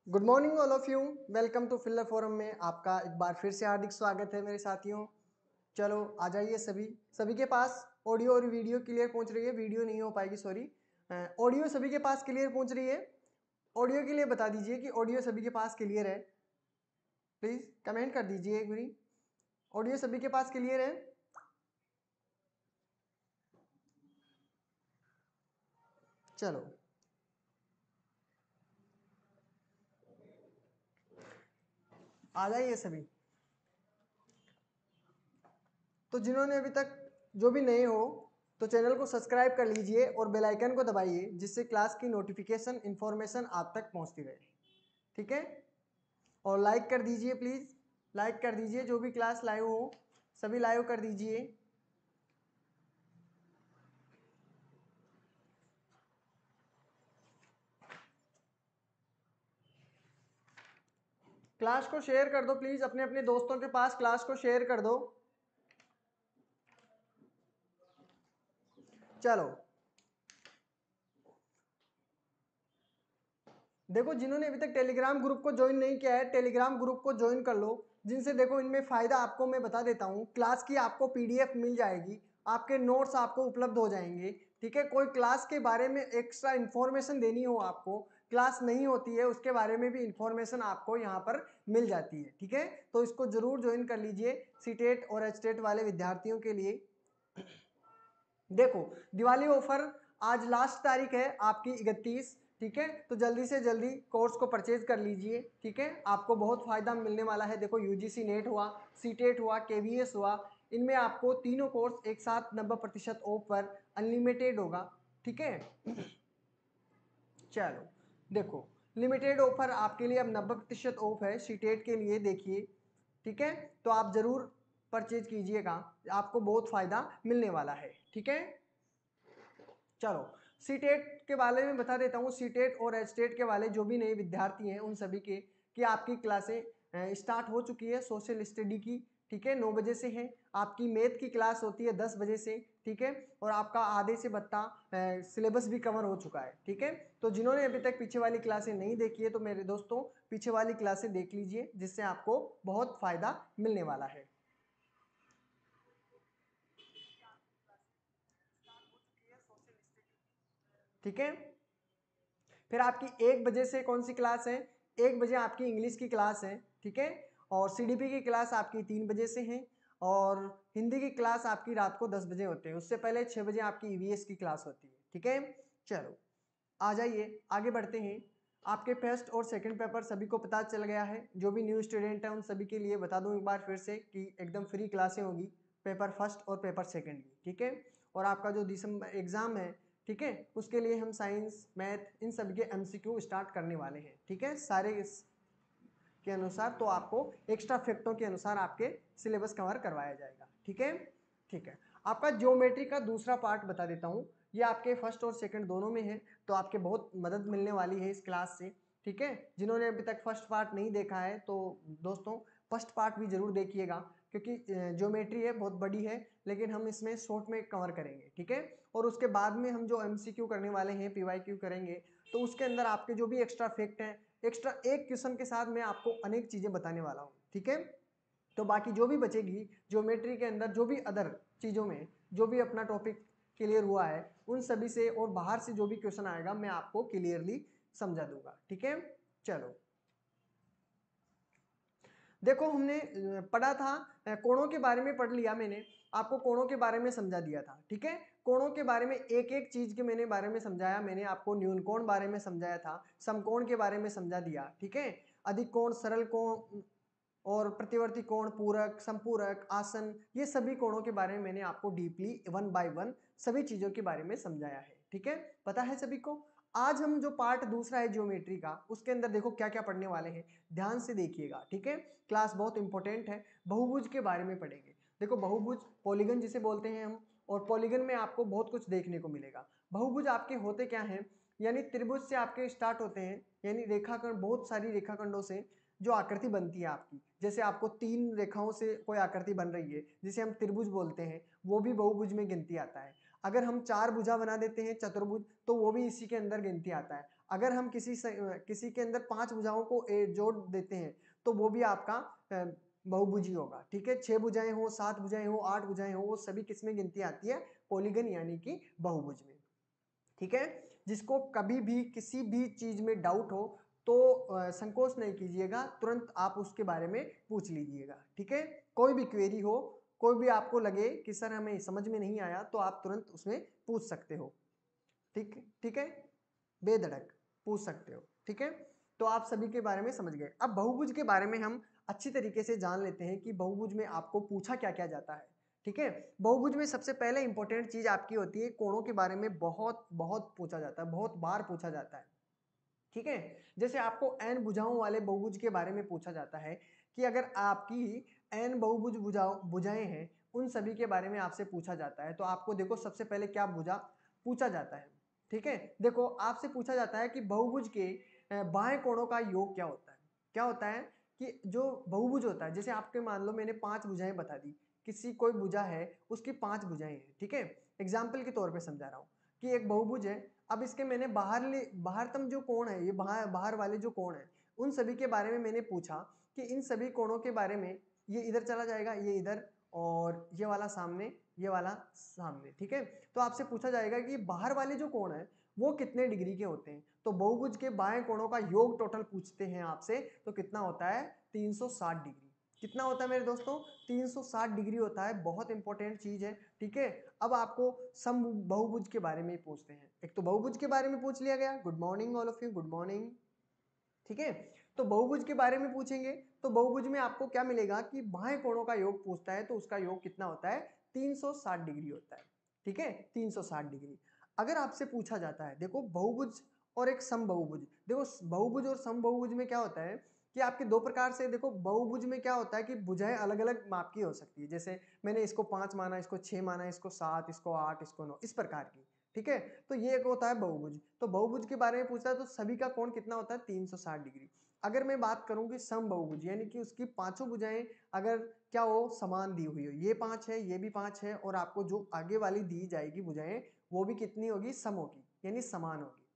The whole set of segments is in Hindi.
Good morning all of you. Welcome to filler forum में आपका एक बार फिर से हार्दिक स्वागत है मेरे साथियों। चलो आ जाइए सभी के पास ऑडियो और वीडियो क्लियर पहुंच रही है। वीडियो नहीं हो पाएगी, सॉरी, ऑडियो सभी के पास क्लियर पहुंच रही है। ऑडियो के लिए बता दीजिए कि ऑडियो सभी के पास क्लियर है। प्लीज़ कमेंट कर दीजिए एक बारी, ऑडियो सभी के पास क्लियर है। चलो आ जाइए सभी। तो जिन्होंने अभी तक, जो भी नए हो, तो चैनल को सब्सक्राइब कर लीजिए और बेल आइकन को दबाइए, जिससे क्लास की नोटिफिकेशन इन्फॉर्मेशन आप तक पहुंचती रहे। ठीक है, और लाइक कर दीजिए, प्लीज़ लाइक कर दीजिए। जो भी क्लास लाइव हो सभी लाइव कर दीजिए। क्लास को शेयर कर दो प्लीज़, अपने अपने दोस्तों के पास क्लास को शेयर कर दो। चलो देखो, जिन्होंने अभी तक टेलीग्राम ग्रुप को ज्वाइन नहीं किया है, टेलीग्राम ग्रुप को ज्वाइन कर लो। जिनसे देखो, इनमें फ़ायदा आपको मैं बता देता हूँ। क्लास की आपको पीडीएफ मिल जाएगी, आपके नोट्स आपको उपलब्ध हो जाएंगे। ठीक है, कोई क्लास के बारे में एक्स्ट्रा इन्फॉर्मेशन देनी हो आपको, क्लास नहीं होती है उसके बारे में भी इन्फॉर्मेशन आपको यहाँ पर मिल जाती है। ठीक है, तो इसको ज़रूर ज्वाइन कर लीजिए सीटेट और एचटेट वाले विद्यार्थियों के लिए। देखो, दिवाली ऑफर आज लास्ट तारीख है आपकी 31। ठीक है, तो जल्दी से जल्दी कोर्स को परचेज कर लीजिए। ठीक है, आपको बहुत फायदा मिलने वाला है। देखो, यूजीसी नेट हुआ, सीटेट हुआ, केवीएस हुआ, इनमें आपको तीनों कोर्स एक साथ 90% ऑफ पर अनलिमिटेड होगा। ठीक है, चलो देखो, लिमिटेड ऑफर आपके लिए अब 90% ऑफ है सीटेट के लिए, देखिए। ठीक है, तो आप ज़रूर परचेज कीजिएगा, आपको बहुत फ़ायदा मिलने वाला है। ठीक है, चलो सीटेट के बारे में बता देता हूँ। सीटेट और एचटेट के वाले जो भी नए विद्यार्थी हैं उन सभी के कि आपकी क्लासें स्टार्ट हो चुकी है सोशल स्टडी की। ठीक है, 9 बजे से है। आपकी मैथ की क्लास होती है 10 बजे से। ठीक है, और आपका आधे से बत्ता सिलेबस भी कवर हो चुका है। ठीक है, तो जिन्होंने अभी तक पीछे वाली क्लासें नहीं देखी है, तो मेरे दोस्तों पीछे वाली क्लासें देख लीजिए, जिससे आपको बहुत फ़ायदा मिलने वाला है। ठीक है, फिर आपकी 1 बजे से कौन सी क्लास है? 1 बजे आपकी इंग्लिश की क्लास है। ठीक है, और सीडीपी की क्लास आपकी 3 बजे से है, और हिंदी की क्लास आपकी रात को 10 बजे होते हैं। उससे पहले 6 बजे आपकी ईवीएस की क्लास होती है। ठीक है, चलो आ जाइए आगे बढ़ते हैं। आपके फर्स्ट और सेकंड पेपर सभी को पता चल गया है। जो भी न्यू स्टूडेंट है उन सभी के लिए बता दूं एक बार फिर से कि एकदम फ्री क्लासें होगी पेपर फर्स्ट और पेपर सेकंड की। ठीक है, और आपका जो दिसंबर एग्ज़ाम है, ठीक है, उसके लिए हम साइंस मैथ इन सभी के एमसीक्यू स्टार्ट करने वाले हैं। ठीक है, सारे के अनुसार, तो आपको एक्स्ट्रा फैक्टों के अनुसार आपके सिलेबस कवर करवाया जाएगा। ठीक है, ठीक है। आपका ज्योमेट्री का दूसरा पार्ट बता देता हूँ, ये आपके फर्स्ट और सेकंड दोनों में है, तो आपके बहुत मदद मिलने वाली है इस क्लास से। ठीक है, जिन्होंने अभी तक फर्स्ट पार्ट नहीं देखा है, तो दोस्तों फर्स्ट पार्ट भी जरूर देखिएगा, क्योंकि ज्योमेट्री है बहुत बड़ी है, लेकिन हम इसमें शॉर्ट में कवर करेंगे। ठीक है, और उसके बाद में हम जो एमसीक्यू करने वाले हैं, पीवाईक्यू करेंगे, तो उसके अंदर आपके जो भी एक्स्ट्रा फैक्ट हैं, एक्स्ट्रा एक क्वेश्चन के साथ मैं आपको अनेक चीज़ें बताने वाला हूँ। ठीक है, तो बाकी जो भी बचेगी ज्योमेट्री के अंदर, जो भी अदर चीज़ों में जो भी अपना टॉपिक क्लियर हुआ है, उन सभी से और बाहर से जो भी क्वेश्चन आएगा मैं आपको क्लियरली समझा दूंगा। ठीक है, चलो देखो, हमने पढ़ा था कोणों के बारे में, पढ़ लिया मैंने, आपको कोणों के बारे में समझा दिया था। ठीक है, कोणों के बारे में एक एक चीज के मैंने बारे में समझाया। मैंने आपको न्यून कोण बारे में समझाया था, समकोण के बारे में समझा दिया। ठीक है, अधिक कोण, सरल कोण और प्रतिवर्ती कोण, पूरक, संपूरक, आसन, ये सभी कोणों के बारे में मैंने आपको डीपली 1 बाय 1 सभी चीजों के बारे में समझाया है। ठीक है, पता है सभी को। आज हम जो पार्ट दूसरा है ज्योमेट्री का, उसके अंदर देखो क्या क्या पढ़ने वाले हैं, ध्यान से देखिएगा। ठीक है, क्लास बहुत इंपॉर्टेंट है। बहुभुज के बारे में पढ़ेंगे। देखो, बहुभुज पॉलीगन जिसे बोलते हैं हम, और पॉलीगन में आपको बहुत कुछ देखने को मिलेगा। बहुभुज आपके होते क्या हैं, यानी त्रिभुज से आपके स्टार्ट होते हैं, यानी रेखाखंड, बहुत सारी रेखाखंडों से जो आकृति बनती है आपकी। जैसे आपको 3 रेखाओं से कोई आकृति बन रही है, जिसे हम त्रिभुज बोलते हैं, वो भी बहुभुज में गिनती आता है। अगर हम 4 भुजा बना देते हैं चतुर्भुज, तो वो भी इसी के अंदर गिनती आता है। अगर हम किसी के अंदर 5 भुजाओं को जोड़ देते हैं तो वो भी आपका बहुभुजी होगा। ठीक है, 6 भुजाएं हो, 7 भुजाएं हो, 8 भुजाएं हो, वो सभी किसमें गिनती आती है? पॉलीगन यानी कि बहुभुज में। ठीक है, जिसको कभी भी किसी भी चीज में डाउट हो तो संकोच नहीं कीजिएगा, तुरंत आप उसके बारे में पूछ लीजिएगा। ठीक है, कोई भी क्वेरी हो, कोई भी आपको लगे कि सर हमें समझ में नहीं आया, तो आप तुरंत उसमें पूछ सकते हो। ठीक है, बेधड़क पूछ सकते हो। ठीक है, तो आप सभी के बारे में समझ गए। अब बहुभुज के बारे में हम अच्छी तरीके से जान लेते हैं कि बहुभुज में आपको पूछा क्या क्या जाता है। ठीक है, बहुभुज में सबसे पहले इंपॉर्टेंट चीज आपकी होती है कोणों के बारे में बहुत बहुत पूछा जाता है, बहुत बार पूछा जाता है। ठीक है, जैसे आपको n भुजाओं वाले बहुभुज के बारे में पूछा जाता है कि अगर आपकी n बहुभुज भुजाएं हैं, उन सभी के बारे में आपसे पूछा जाता है। तो आपको देखो सबसे पहले क्या भुजा पूछा जाता है। ठीक है, देखो आपसे पूछा जाता है कि बहुभुज के बाएं कोणों का योग क्या होता है। क्या होता है कि जो बहुभुज होता है, जैसे आपके मान लो मैंने 5 भुजाएं बता दी, किसी कोई भुजा है उसकी 5 भुजाएं हैं। ठीक है, एग्जाम्पल के तौर पर समझा रहा हूँ कि एक बहुभुज है। अब इसके मैंने बाहरतम जो कोण है, ये बाहर वाले जो कोण है, उन सभी के बारे में मैंने पूछा कि इन सभी कोणों के बारे में, ये इधर चला जाएगा, ये इधर, और ये वाला सामने, ये वाला सामने। ठीक है, तो आपसे पूछा जाएगा कि बाहर वाले जो कोण है वो कितने डिग्री के होते हैं। तो बहुभुज के बाएं कोणों का योग टोटल पूछते हैं आपसे, तो कितना होता है? 360 डिग्री। कितना होता है मेरे दोस्तों? 360 डिग्री होता है। बहुत इंपॉर्टेंट चीज है। ठीक है, अब आपको सम बहुभुज के बारे में पूछते हैं। एक तो बहुभुज के बारे में पूछ लिया गया, good morning all of you, good morning. ठीक है, तो बहुभुज के बारे में पूछेंगे तो बहुभुज में आपको क्या मिलेगा कि बाएं कोणों का योग पूछता है, तो उसका योग कितना होता है? 360 डिग्री होता है। ठीक है, 360 डिग्री। अगर आपसे पूछा जाता है, देखो बहुभुज और एक सम बहुभुज, देखो बहुभुज और सम बहुभुज में क्या होता है कि आपके दो प्रकार से, देखो बहुभुज में क्या होता है कि भुजाएं अलग अलग माप की हो सकती है। जैसे मैंने इसको 5 माना, इसको 6 माना, इसको 7, इसको 8, इसको 9, इस प्रकार की। ठीक है, तो ये एक होता है बहुभुज। तो बहुभुज के बारे में पूछता है तो सभी का कोण कितना होता है? 360 डिग्री। अगर मैं बात करूं कि सम बहुभुज, यानी कि उसकी पांचों भुजाएं अगर क्या हो, समान दी हुई हो, ये 5 है, ये भी 5 है, और आपको जो आगे वाली दी जाएगी भुजाएं वो भी कितनी होगी? सम होगी, यानी समान होगी।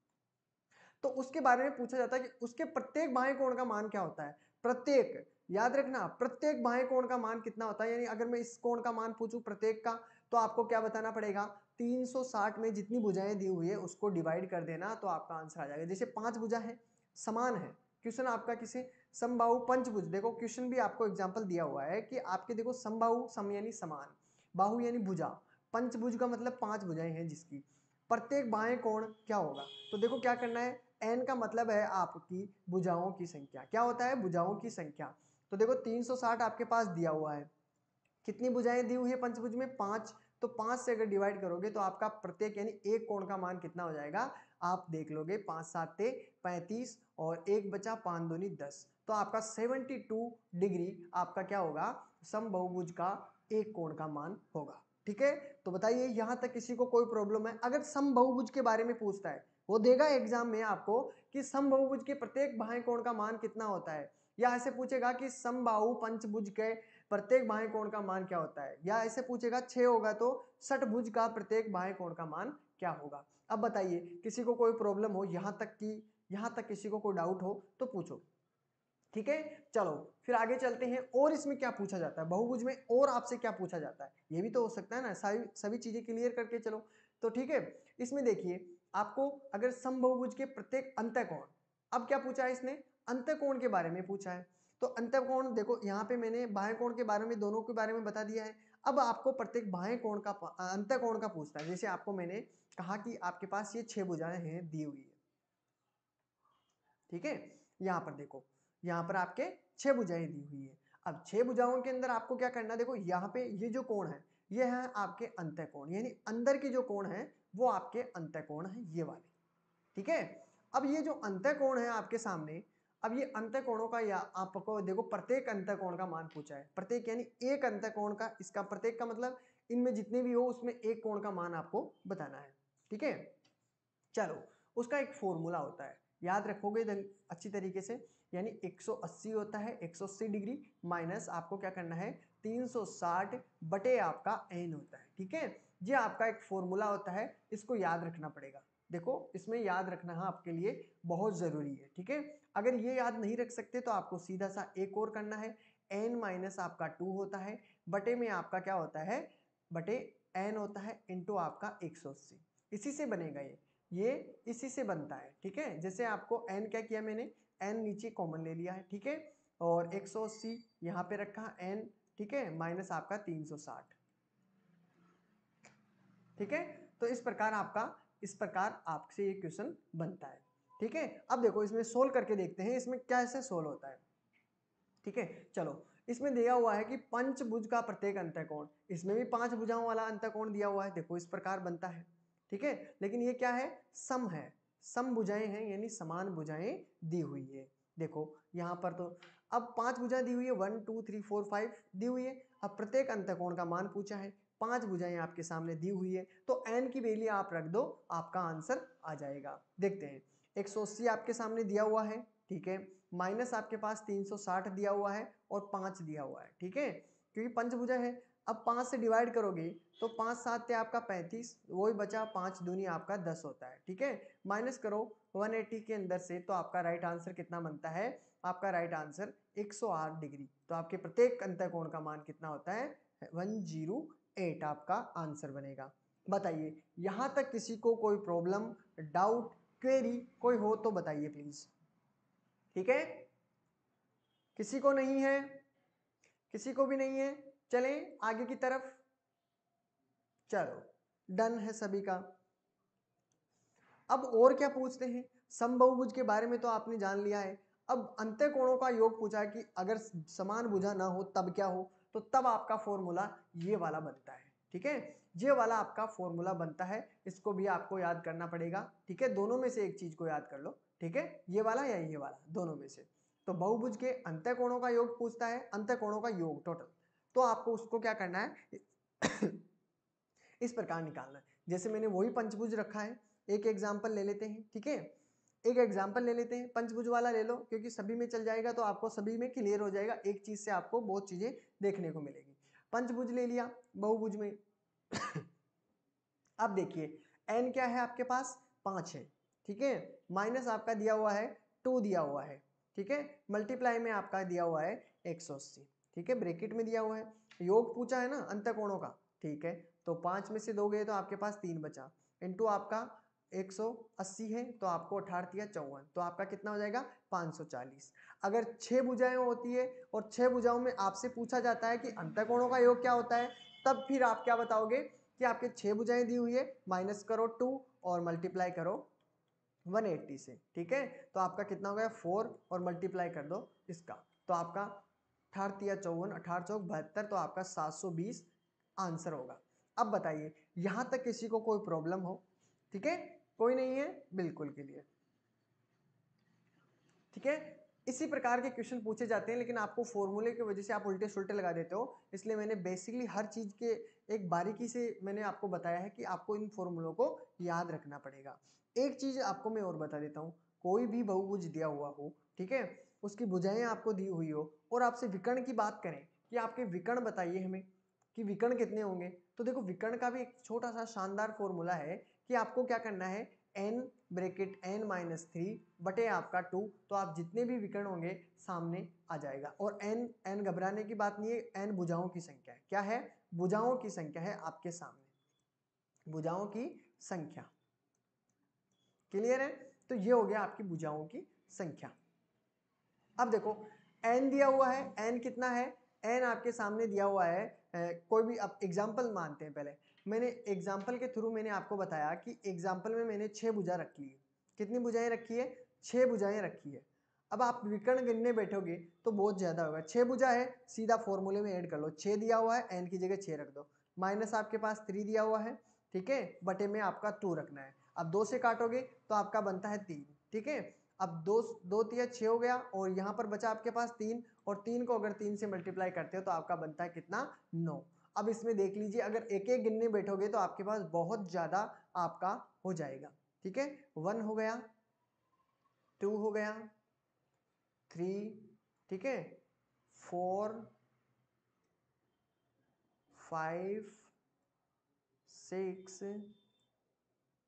तो उसके बारे में पूछा जाता है कि उसके प्रत्येक बाएं कोण का मान क्या होता है। प्रत्येक, याद रखना, प्रत्येक बाएं कोण का मान कितना होता है। यानी अगर मैं इस कोण का मान पूछूं प्रत्येक का, तो आपको क्या बताना पड़ेगा? 360 में जितनी भुजाएं दी हुई है उसको डिवाइड कर देना, तो आपका आंसर आ जाएगा। जैसे 5 भुजा है, समान है, क्वेश्चन आपका किसी समबाहु पंचभुज, देखो क्वेश्चन भी आपको एग्जाम्पल दिया हुआ है कि आपके देखो समबाहु, सम यानी समान, बाहु यानी भुजा, पंचभुज का मतलब 5 भुजाएं हैं जिसकी प्रत्येक बाएं कोण क्या होगा। तो देखो क्या करना है, n का मतलब है आपकी भुजाओं की संख्या। क्या होता है? भुजाओं की संख्या। तो देखो 360 आपके पास दिया हुआ है, कितनी भुजाएं दी हुई है पंचभुज में? 5। तो 5 से अगर डिवाइड करोगे तो आपका प्रत्येक यानी एक कोण का मान कितना हो जाएगा? आप देख लोगे, 5 7 35 और एक बचा 5 दूनी 10, तो आपका 72 डिग्री आपका क्या होगा? सम बहुभुज का एक कोण का मान होगा। ठीक है, तो बताइए यहां तक किसी को कोई प्रॉब्लम है? अगर सम बहुभुज के बारे में पूछता है, वो देगा एग्जाम में आपको कि सम बहुभुज के प्रत्येक बाएं कोण का मान कितना होता है, या ऐसे पूछेगा कि समबाहु पंचभुज के प्रत्येक बाएं कोण का मान क्या होता है, या ऐसे पूछेगा 6 होगा तो षटभुज का प्रत्येक बाएं कोण का मान क्या होगा। अब बताइए किसी को कोई प्रॉब्लम हो, यहां तक किसी को कोई डाउट हो तो पूछो। ठीक है, चलो फिर आगे चलते हैं। और इसमें क्या पूछा जाता है बहुभुज में, और आपसे क्या पूछा जाता है, ये भी तो हो सकता है ना, सभी चीजें क्लियर करके चलो। तो ठीक है, इसमें देखिए आपको अगर समबहुभुज के प्रत्येक अंतःकोण, अब क्या पूछा है इसने? अंतःकोण के बारे में पूछा है। तो अंतःकोण देखो यहाँ पे मैंने बाएं कोण के बारे में, दोनों के बारे में बता दिया है। अब आपको प्रत्येक बाएं कोण का अंतःकोण का पूछता है। जैसे आपको मैंने कहा कि आपके पास ये 6 भुजाएं हैं दी हुई है। ठीक है, यहाँ पर देखो, यहाँ पर आपके 6 भुजाएं दी हुई है। अब 6 भुजाओं के अंदर आपको क्या करना है, देखो यहाँ पे ये जो कोण है ये है आपके अंतःकोण, यानी अंदर की जो कोण है वो आपके अंतःकोण है, ये वाले। ठीक है, अब ये जो अंतःकोण है आपके सामने, अब ये अंतःकोणों का, या आपको देखो प्रत्येक अंतःकोण का मान पूछा है। प्रत्येक यानी एक अंतःकोण का, इसका प्रत्येक का मतलब इनमें जितने भी हो उसमें एक कोण का मान आपको बताना है। ठीक है, चलो उसका एक फॉर्मूला होता है, याद रखोगे अच्छी तरीके से, यानी 180 होता है, 180 डिग्री माइनस आपको क्या करना है, 360 बटे आपका n होता है। ठीक है, ये आपका एक फॉर्मूला होता है, इसको याद रखना पड़ेगा। देखो इसमें याद रखना आपके लिए बहुत ज़रूरी है, ठीक है। अगर ये याद नहीं रख सकते तो आपको सीधा सा एक और करना है, n माइनस आपका 2 होता है, बटे में आपका क्या होता है, बटे n होता है इंटू आपका 180। इसी से बनेगा ये इसी से बनता है, ठीक है। जैसे आपको n क्या किया मैंने, n नीचे कॉमन ले लिया है, ठीक है, और 180 यहाँ पे रखा n, ठीक है, माइनस आपका 360, ठीक है। तो इस प्रकार आपसे ये क्वेश्चन बनता है, ठीक है। अब देखो इसमें सोल्व करके देखते हैं इसमें कैसे सोल्व होता है, ठीक है। चलो इसमें दिया हुआ है कि पंचभुज का प्रत्येक अंतःकोण, इसमें भी 5 भुजाओं वाला अंतःकोण दिया हुआ है, देखो इस प्रकार बनता है, ठीक है। लेकिन ये क्या है, सम है, सम भुजाएं हैं, यानी समान भुजाएं दी हुई है। देखो यहाँ पर तो अब 5 भुजाएं दी हुई है, 1 2 3 4 5 दी हुई है। अब प्रत्येक अंतःकोण का मान पूछा है, 5 भुजाएं आपके सामने दी हुई है, तो n की वैल्यू आप रख दो, आपका आंसर आ जाएगा। देखते हैं 180 आपके सामने दिया हुआ है, ठीक है, माइनस आपके पास 360 दिया हुआ है और 5 दिया हुआ है, ठीक है, क्योंकि पंचभुजा है। अब 5 से डिवाइड करोगे तो 5 7 थे आपका 35, वही बचा 5 दूनी आपका 10 होता है, ठीक है। माइनस करो 180 के अंदर से, तो आपका राइट आंसर कितना बनता है, आपका राइट आंसर 108 डिग्री। तो आपके प्रत्येक अंतःकोण का मान कितना होता है, 108 आपका आंसर बनेगा। बताइए यहां तक किसी को कोई प्रॉब्लम, डाउट, क्वेरी कोई हो तो बताइए प्लीज, ठीक है। किसी को नहीं है, किसी को भी नहीं है, चलें आगे की तरफ। चलो डन है सभी का। अब और क्या पूछते हैं, समबाहुभुज के बारे में तो आपने जान लिया है। अब अंतःकोणों का योग पूछा है कि अगर समान भुजा ना हो तब क्या हो, तो तब आपका फॉर्मूला ये वाला बनता है, ठीक है। ये वाला आपका फॉर्मूला बनता है, इसको भी आपको याद करना पड़ेगा, ठीक है। दोनों में से एक चीज को याद कर लो, ठीक है, ये वाला या ये वाला, दोनों में से। तो बहुभुज के अंतःकोणों का योग पूछता है, अंतःकोणों का योग टोटल, तो आपको उसको क्या करना है इस प्रकार निकालना है। जैसे मैंने वही पंचभुज रखा है, एक एग्जाम्पल ले लेते हैं, ठीक है, एक एग्जाम्पल ले लेते हैं, पंचभुज वाला ले लो, क्योंकि सभी में चल जाएगा तो आपको सभी में क्लियर हो जाएगा, एक चीज से आपको बहुत चीजें देखने को मिलेगी। पंचभुज ले लिया बहुभुज में अब देखिए n क्या है आपके पास, 5 है, ठीक है, माइनस आपका दिया हुआ है 2 दिया हुआ है, ठीक है, मल्टीप्लाई में आपका दिया हुआ है 180, ठीक है, ब्रैकेट में दिया हुआ है, योग पूछा है ना अंतःकोणों का, ठीक है। तो 5 में से 2 गए तो आपके पास 3 बचा, इंटू आपका 180 है, तो आपको 18 दिया 54, तो आपका कितना हो जाएगा 540। अगर 6 भुजाएं होती है और 6 भुजाओं में आपसे पूछा जाता है कि अंतःकोणों का योग क्या होता है, तब फिर आप क्या बताओगे कि आपके 6 भुजाएं दी हुई है, माइनस करो 2 और मल्टीप्लाई करो 180 से, ठीक है। तो आपका कितना हो गया 4 और मल्टीप्लाई कर दो इसका, तो आपका 18 या 54, 18 चौक 72, तो आपका 720 आंसर होगा। अब बताइए यहां तक किसी को कोई प्रॉब्लम हो, ठीक है, कोई नहीं है, बिल्कुल क्लियर, ठीक है। इसी प्रकार के क्वेश्चन पूछे जाते हैं, लेकिन आपको फॉर्मूले की वजह से आप उल्टे सुल्टे लगा देते हो, इसलिए मैंने बेसिकली हर चीज के एक बारीकी से मैंने आपको बताया है कि आपको इन फॉर्मूलों को याद रखना पड़ेगा। एक चीज आपको मैं और बता देता हूँ, कोई भी बहुभुज दिया हुआ हो, ठीक है, उसकी भुजाएं आपको दी हुई हो और आपसे विकर्ण की बात करें कि आपके विकर्ण बताइए हमें कि विकर्ण कितने होंगे, तो देखो विकर्ण का भी एक छोटा सा शानदार फॉर्मूला है कि आपको क्या करना है, n ब्रैकेट n माइनस 3 बटे आपका 2, तो आप जितने भी विकर्ण होंगे सामने आ जाएगा। और n घबराने की बात नहीं है, n भुजाओं की संख्या है, क्या है, भुजाओं की संख्या है आपके सामने, भुजाओं की संख्या, क्लियर है। तो ये हो गया आपकी भुजाओं की संख्या। अब देखो n दिया हुआ है, n कितना है, n आपके सामने दिया हुआ है, कोई भी अब एग्जाम्पल मानते हैं, पहले मैंने एग्जाम्पल के थ्रू मैंने आपको बताया कि एग्जाम्पल में मैंने 6 भुजा रखी है, कितनी भुजाएं रखी है, 6 भुजाएं रखी है। अब आप विकर्ण गिनने बैठोगे तो बहुत ज्यादा होगा, 6 भुजा है, सीधा फॉर्मूले में ऐड कर लो, 6 दिया हुआ है, n की जगह 6 रख दो, माइनस आपके पास 3 दिया हुआ है, ठीक है, बटे में आपका 2 रखना है। अब 2 से काटोगे तो आपका बनता है 3, ठीक है। अब 2 तिया 6 हो गया और यहाँ पर बचा आपके पास 3, और 3 को अगर 3 से मल्टीप्लाई करते हो तो आपका बनता है कितना, 9। अब इसमें देख लीजिए अगर एक एक गिनने बैठोगे तो आपके पास बहुत ज्यादा आपका हो जाएगा, ठीक है। 1 हो गया, 2 हो गया, 3, ठीक है, 4, 5, 6,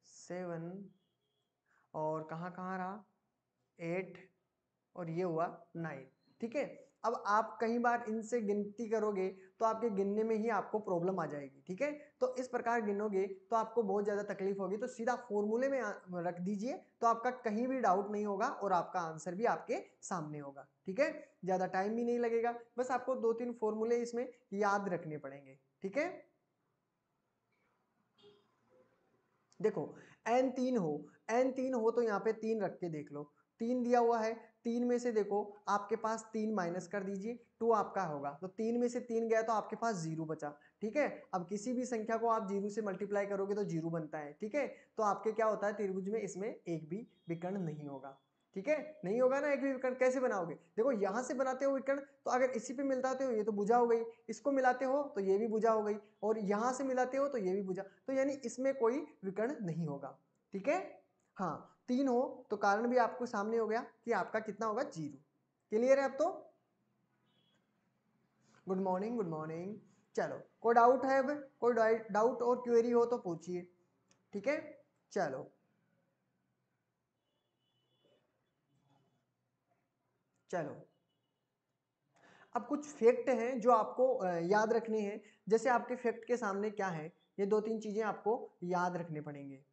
7, और कहाँ कहाँ रहा 8 और ये हुआ 9, ठीक है। अब आप कई बार इनसे गिनती करोगे तो आपके गिनने में ही आपको प्रॉब्लम आ जाएगी, ठीक है। तो इस प्रकार गिनोगे तो आपको बहुत ज़्यादा तकलीफ होगी, तो सीधा फॉर्मूले में रख दीजिए, तो आपका कहीं भी डाउट नहीं होगा और आपका आंसर भी आपके सामने होगा, ठीक है। ज़्यादा टाइम भी नहीं लगेगा, बस आपको 2-3 फॉर्मूले इसमें याद रखने पड़ेंगे, ठीक है। देखो n3 हो तो यहाँ पे 3 रख के देख लो, 3 दिया हुआ है, 3 में से देखो आपके पास 3 माइनस कर दीजिए, 2 आपका होगा, तो 3 में से 3 गया तो आपके पास 0 बचा, ठीक है। अब किसी भी संख्या को आप 0 से मल्टीप्लाई करोगे तो 0 बनता है, ठीक है। तो आपके क्या होता है त्रिभुज में, इसमें एक भी विकर्ण नहीं होगा, ठीक है। नहीं होगा ना एक भी विकर्ण, कैसे बनाओगे, देखो यहां से बनाते हो विकर्ण, तो अगर इसी पे मिलता हो तो ये तो भुजा हो गई, इसको मिलाते हो तो ये भी भुजा हो गई, और यहां से मिलाते हो तो ये भी भुजा, तो यानी इसमें कोई विकर्ण नहीं होगा, ठीक है। हाँ 3 हो तो कारण भी आपको सामने हो गया कि आपका कितना होगा 0। क्लियर है अब तो? Good morning, good morning. चलो कोई डाउट है, अब कोई डाउट और क्वेरी हो तो पूछिए, ठीक है। चलो चलो अब कुछ फैक्ट हैं जो आपको याद रखने हैं। जैसे आपके फैक्ट के सामने क्या है, ये 2-3 चीजें आपको याद रखने पड़ेंगे,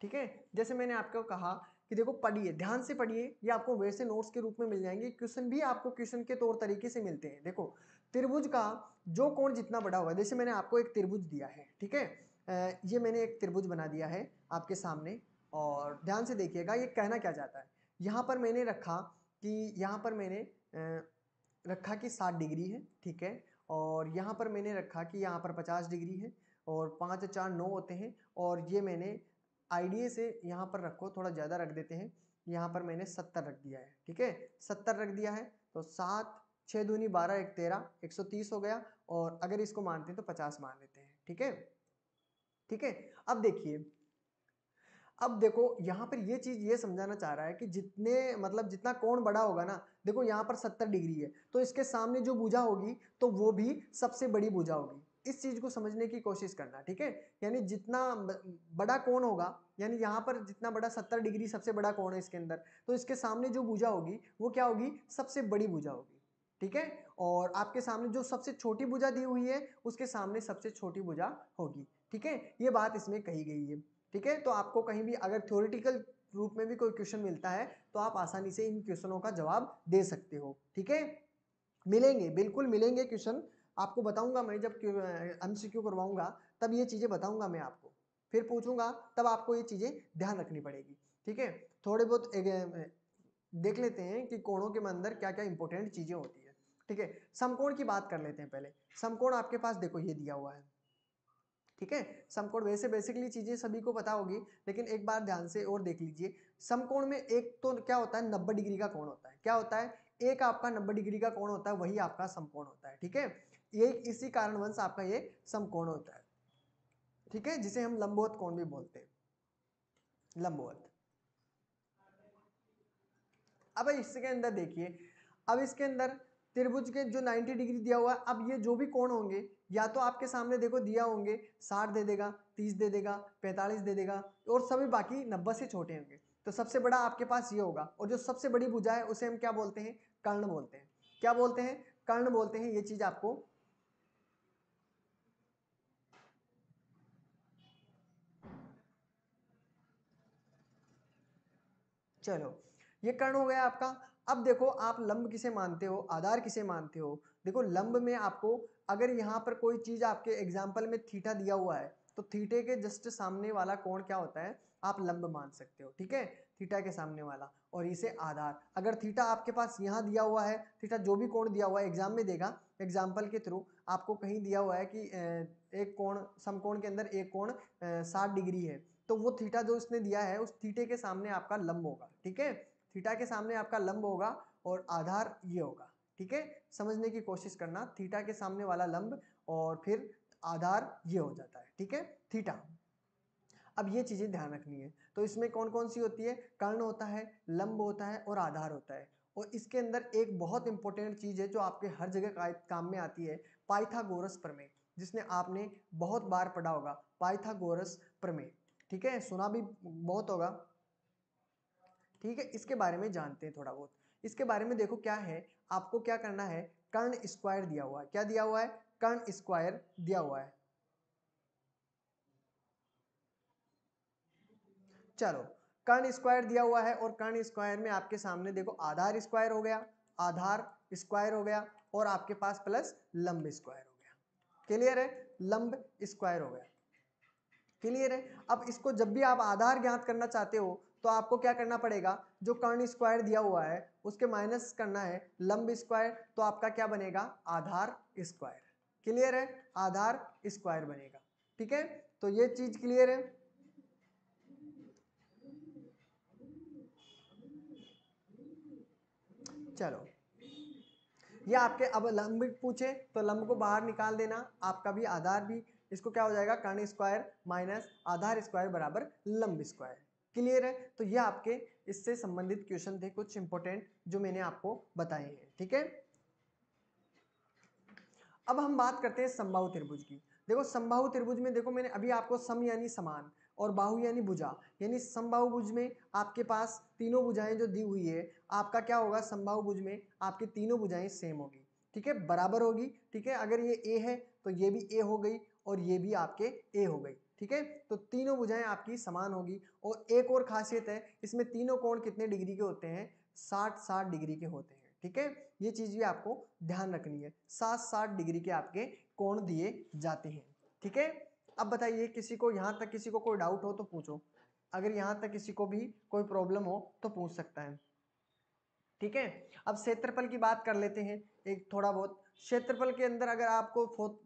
ठीक है। जैसे मैंने आपको कहा कि देखो पढ़िए, ध्यान से पढ़िए, ये आपको वैसे नोट्स के रूप में मिल जाएंगे, क्वेश्चन भी आपको क्वेश्चन के तौर तरीके से मिलते हैं। देखो त्रिभुज का जो कोण जितना बड़ा होगा, जैसे मैंने आपको एक त्रिभुज दिया है, ठीक है। ये मैंने एक त्रिभुज बना दिया है आपके सामने, और ध्यान से देखिएगा ये कहना क्या चाहता है। यहाँ पर मैंने रखा कि यहाँ पर मैंने रखा कि 60 डिग्री है, ठीक है। और यहाँ पर मैंने रखा कि यहाँ पर 50 डिग्री है, और 5 4 9 होते हैं, और ये मैंने आईडिया से यहाँ पर रखो, थोड़ा ज़्यादा रख देते हैं, यहाँ पर मैंने 70 रख दिया है, ठीक है। 70 रख दिया है तो 7 6 दूनी 12 1 13 130 हो गया, और अगर इसको मानते हैं तो 50 मान लेते हैं, ठीक है, ठीक है। अब देखिए, अब देखो यहाँ पर ये चीज ये समझाना चाह रहा है कि जितने मतलब जितना कोण बड़ा होगा ना, देखो यहाँ पर 70 डिग्री है तो इसके सामने जो भुजा होगी तो वो भी सबसे बड़ी भुजा होगी। इस चीज को समझने की कोशिश करना, ठीक है। यानी जितना बड़ा कोण होगा, यानी यहाँ पर जितना बड़ा 70 डिग्री सबसे बड़ा कोण है इसके अंदर, तो इसके सामने जो भुजा होगी वो क्या होगी, सबसे बड़ी भुजा होगी, ठीक है। और आपके सामने जो सबसे छोटी भुजा दी हुई है उसके सामने सबसे छोटी भुजा होगी, ठीक है। ये बात इसमें कही गई है, ठीक है। तो आपको कहीं भी अगर थ्योरेटिकल रूप में भी कोई क्वेश्चन मिलता है तो आप आसानी से इन क्वेश्चनों का जवाब दे सकते हो, ठीक है। मिलेंगे, बिल्कुल मिलेंगे क्वेश्चन, आपको बताऊंगा मैं जब एमसीक्यू करवाऊंगा, तब ये चीजें बताऊंगा मैं आपको, फिर पूछूंगा तब आपको ये चीजें ध्यान रखनी पड़ेगी, ठीक है। थोड़े बहुत देख लेते हैं कि कोणों के अंदर क्या क्या इंपॉर्टेंट चीजें होती है, ठीक है। समकोण की बात कर लेते हैं पहले। समकोण आपके पास देखो ये दिया हुआ है, ठीक है। समकोण वैसे बेसिकली चीजें सभी को पता होगी, लेकिन एक बार ध्यान से और देख लीजिए। समकोण में एक तो क्या होता है, 90 डिग्री का कोण होता है, क्या होता है, एक आपका 90 डिग्री का कोण होता है, वही आपका समकोण होता है, ठीक है। ये इसी कारणवश आपका ये समकोण होता है, ठीक है, जिसे हम लंबवत कोण भी बोलते हैं, लंबवत। अब इसके अंदर देखिए, अब इसके अंदर त्रिभुज के जो 90 डिग्री दिया हुआ है, अब ये जो भी कोण होंगे या तो आपके सामने देखो दिया होंगे 60 दे देगा, 30 दे देगा, 45 दे देगा, और सभी बाकी 90 से छोटे होंगे, तो सबसे बड़ा आपके पास ये होगा। और जो सबसे बड़ी भुजा है उसे हम क्या बोलते हैं, कर्ण बोलते हैं। क्या बोलते हैं, कर्ण बोलते हैं। ये चीज आपको चलो, ये कर्ण हो गया आपका। अब देखो आप लंब किसे मानते हो, आधार किसे मानते हो। देखो लंब में आपको अगर यहाँ पर कोई चीज आपके एग्जाम्पल में थीटा दिया हुआ है तो थीटे के जस्ट सामने वाला कोण क्या होता है, आप लंब मान सकते हो, ठीक है, थीटा के सामने वाला। और इसे आधार, अगर थीटा आपके पास यहाँ दिया हुआ है, थीटा जो भी कोण दिया हुआ है एग्जाम में देगा, एग्जाम्पल के थ्रू आपको कहीं दिया हुआ है कि एक कोण समकोण के अंदर एक कोण 60 डिग्री है, तो वो थीटा जो उसने दिया है उस थीटे के सामने आपका लंब होगा, ठीक है। थीटा के सामने आपका लंब होगा और आधार ये होगा, ठीक है। समझने की कोशिश करना, थीटा के सामने वाला लंब और फिर आधार ये हो जाता है, ठीक है, थीटा। अब ये चीजें ध्यान रखनी है। तो इसमें कौन कौन सी होती है, कर्ण होता है, लंब होता है और आधार होता है। और इसके अंदर एक बहुत इंपॉर्टेंट चीज है जो आपके हर जगह काम में आती है, पाइथागोरस प्रमेय, जिसने आपने बहुत बार पढ़ा होगा, पाइथागोरस प्रमेय, ठीक है, सुना भी बहुत होगा। ठीक है, इसके बारे में जानते हैं थोड़ा बहुत। इसके बारे में देखो क्या है, आपको क्या करना है, कर्ण स्क्वायर दिया हुआ है। क्या दिया हुआ है? कर्ण स्क्वायर दिया हुआ है। चलो, कर्ण स्क्वायर दिया हुआ है और कर्ण स्क्वायर में आपके सामने देखो आधार स्क्वायर हो गया, आधार स्क्वायर हो गया और आपके पास प्लस लंब स्क्वायर हो गया। क्लियर है? लंब स्क्वायर हो गया। क्लियर है? अब इसको जब भी आप आधार ज्ञात करना चाहते हो तो आपको क्या करना पड़ेगा, जो कर्ण स्क्वायर दिया हुआ है उसके माइनस करना है लंब स्क्वायर, तो आपका क्या बनेगा? आधार स्क्वायर। क्लियर है? आधार स्क्वायर बनेगा। ठीक है, तो ये चीज क्लियर है। चलो, ये आपके अब लंब पूछे तो लंब को बाहर निकाल देना, आपका भी आधार भी, इसको क्या हो जाएगा, कर्ण स्क्वायर माइनस आधार स्क्वायर बराबर लंब स्क्वायर। क्लियर है? तो ये आपके इससे संबंधित क्वेश्चन थे कुछ इंपॉर्टेंट जो मैंने आपको बताए हैं। ठीक है, अब हम बात करते हैं समबाहु त्रिभुज की। देखो समबाहु त्रिभुज में देखो मैंने अभी आपको सम यानी समान और बाहु यानी भुजा, यानी समबाहु भुज में आपके पास तीनों भुजाएं जो दी हुई है, आपका क्या होगा, समबाहु भुज में आपकी तीनों भुजाएं सेम होगी। ठीक है, बराबर होगी। ठीक है, अगर ये ए है तो ये भी ए हो गई और ये भी आपके ए हो गई। ठीक है, तो तीनों भुजाएं आपकी समान होगी। और एक और खासियत है, इसमें तीनों कोण कितने डिग्री के होते हैं? 60-60 डिग्री के होते हैं। ठीक है, ये चीज भी आपको ध्यान रखनी है, 60-60 डिग्री के आपके कोण दिए जाते हैं। ठीक है, अब बताइए किसी को यहां तक किसी को कोई डाउट हो तो पूछो, अगर यहां तक किसी को भी कोई प्रॉब्लम हो तो पूछ सकता है। ठीक है, अब क्षेत्रफल की बात कर लेते हैं एक थोड़ा बहुत। क्षेत्रफल के अंदर अगर आपको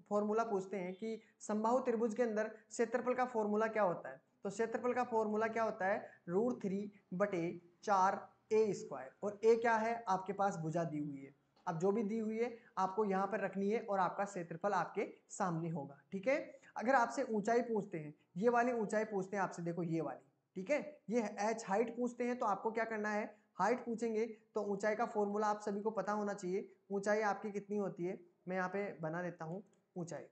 फॉर्मूला पूछते हैं कि समबाहु त्रिभुज के अंदर क्षेत्रफल का फॉर्मूला क्या होता है, तो क्षेत्रफल का फॉर्मूला क्या होता है, √3/4 ए स्क्वायर। और ए क्या है, आपके पास भुजा दी हुई है। अब जो भी दी हुई है आपको यहाँ पर रखनी है और आपका क्षेत्रफल आपके सामने होगा। ठीक है, अगर आपसे ऊंचाई पूछते हैं, ये वाली ऊंचाई पूछते हैं आपसे, देखो ये वाली, ठीक है, ये एच हाइट पूछते हैं, तो आपको क्या करना है, हाइट पूछेंगे तो ऊंचाई का फॉर्मूला आप सभी को पता होना चाहिए। ऊंचाई आपकी कितनी होती है, मैं यहाँ पे बना देता हूँ ऊंचाई।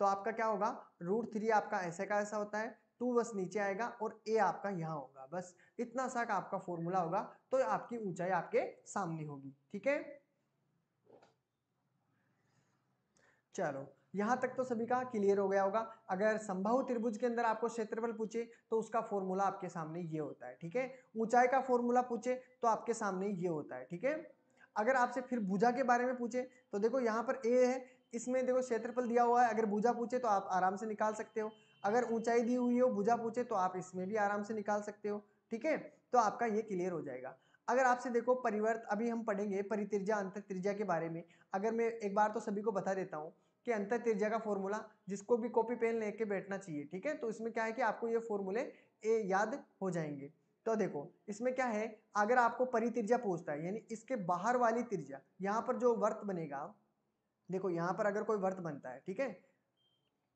तो आपका क्या होगा, √3 आपका ऐसे का ऐसा होता है, 2 बस नीचे आएगा और ए आपका यहाँ होगा, बस इतना सा का आपका फॉर्मूला होगा, तो आपकी ऊंचाई आपके सामने होगी। ठीक है, चलो यहां तक तो सभी का क्लियर हो गया होगा। अगर समबाहु त्रिभुज के अंदर आपको क्षेत्रफल पूछे तो उसका फॉर्मूला आपके सामने ये होता है। ठीक है, ऊंचाई का फॉर्मूला पूछे तो आपके सामने ये होता है। ठीक है, अगर आपसे फिर भुजा के बारे में पूछे तो देखो यहाँ पर ए है, इसमें देखो क्षेत्रफल दिया हुआ है, अगर भुजा पूछे तो आप आराम से निकाल सकते हो। अगर ऊंचाई दी हुई हो, भुजा पूछे तो आप इसमें भी आराम से निकाल सकते हो। ठीक है, तो आपका ये क्लियर हो जाएगा। अगर आपसे देखो परिवर्त, अभी हम पढ़ेंगे परित्रिज्या अंतर त्रिज्या के बारे में। अगर मैं एक बार तो सभी को बता देता हूँ कि अंतर त्रिज्या का फॉर्मूला, जिसको भी कॉपी पेन लेके बैठना चाहिए। ठीक है, तो इसमें क्या है कि आपको ये फॉर्मूले याद हो जाएंगे। तो देखो इसमें क्या है, अगर आपको परित्रिज्या पूछता है यानी इसके बाहर वाली त्रिज्या, यहाँ पर जो वर्त बनेगा, देखो यहाँ पर अगर कोई वर्त बनता है, ठीक है,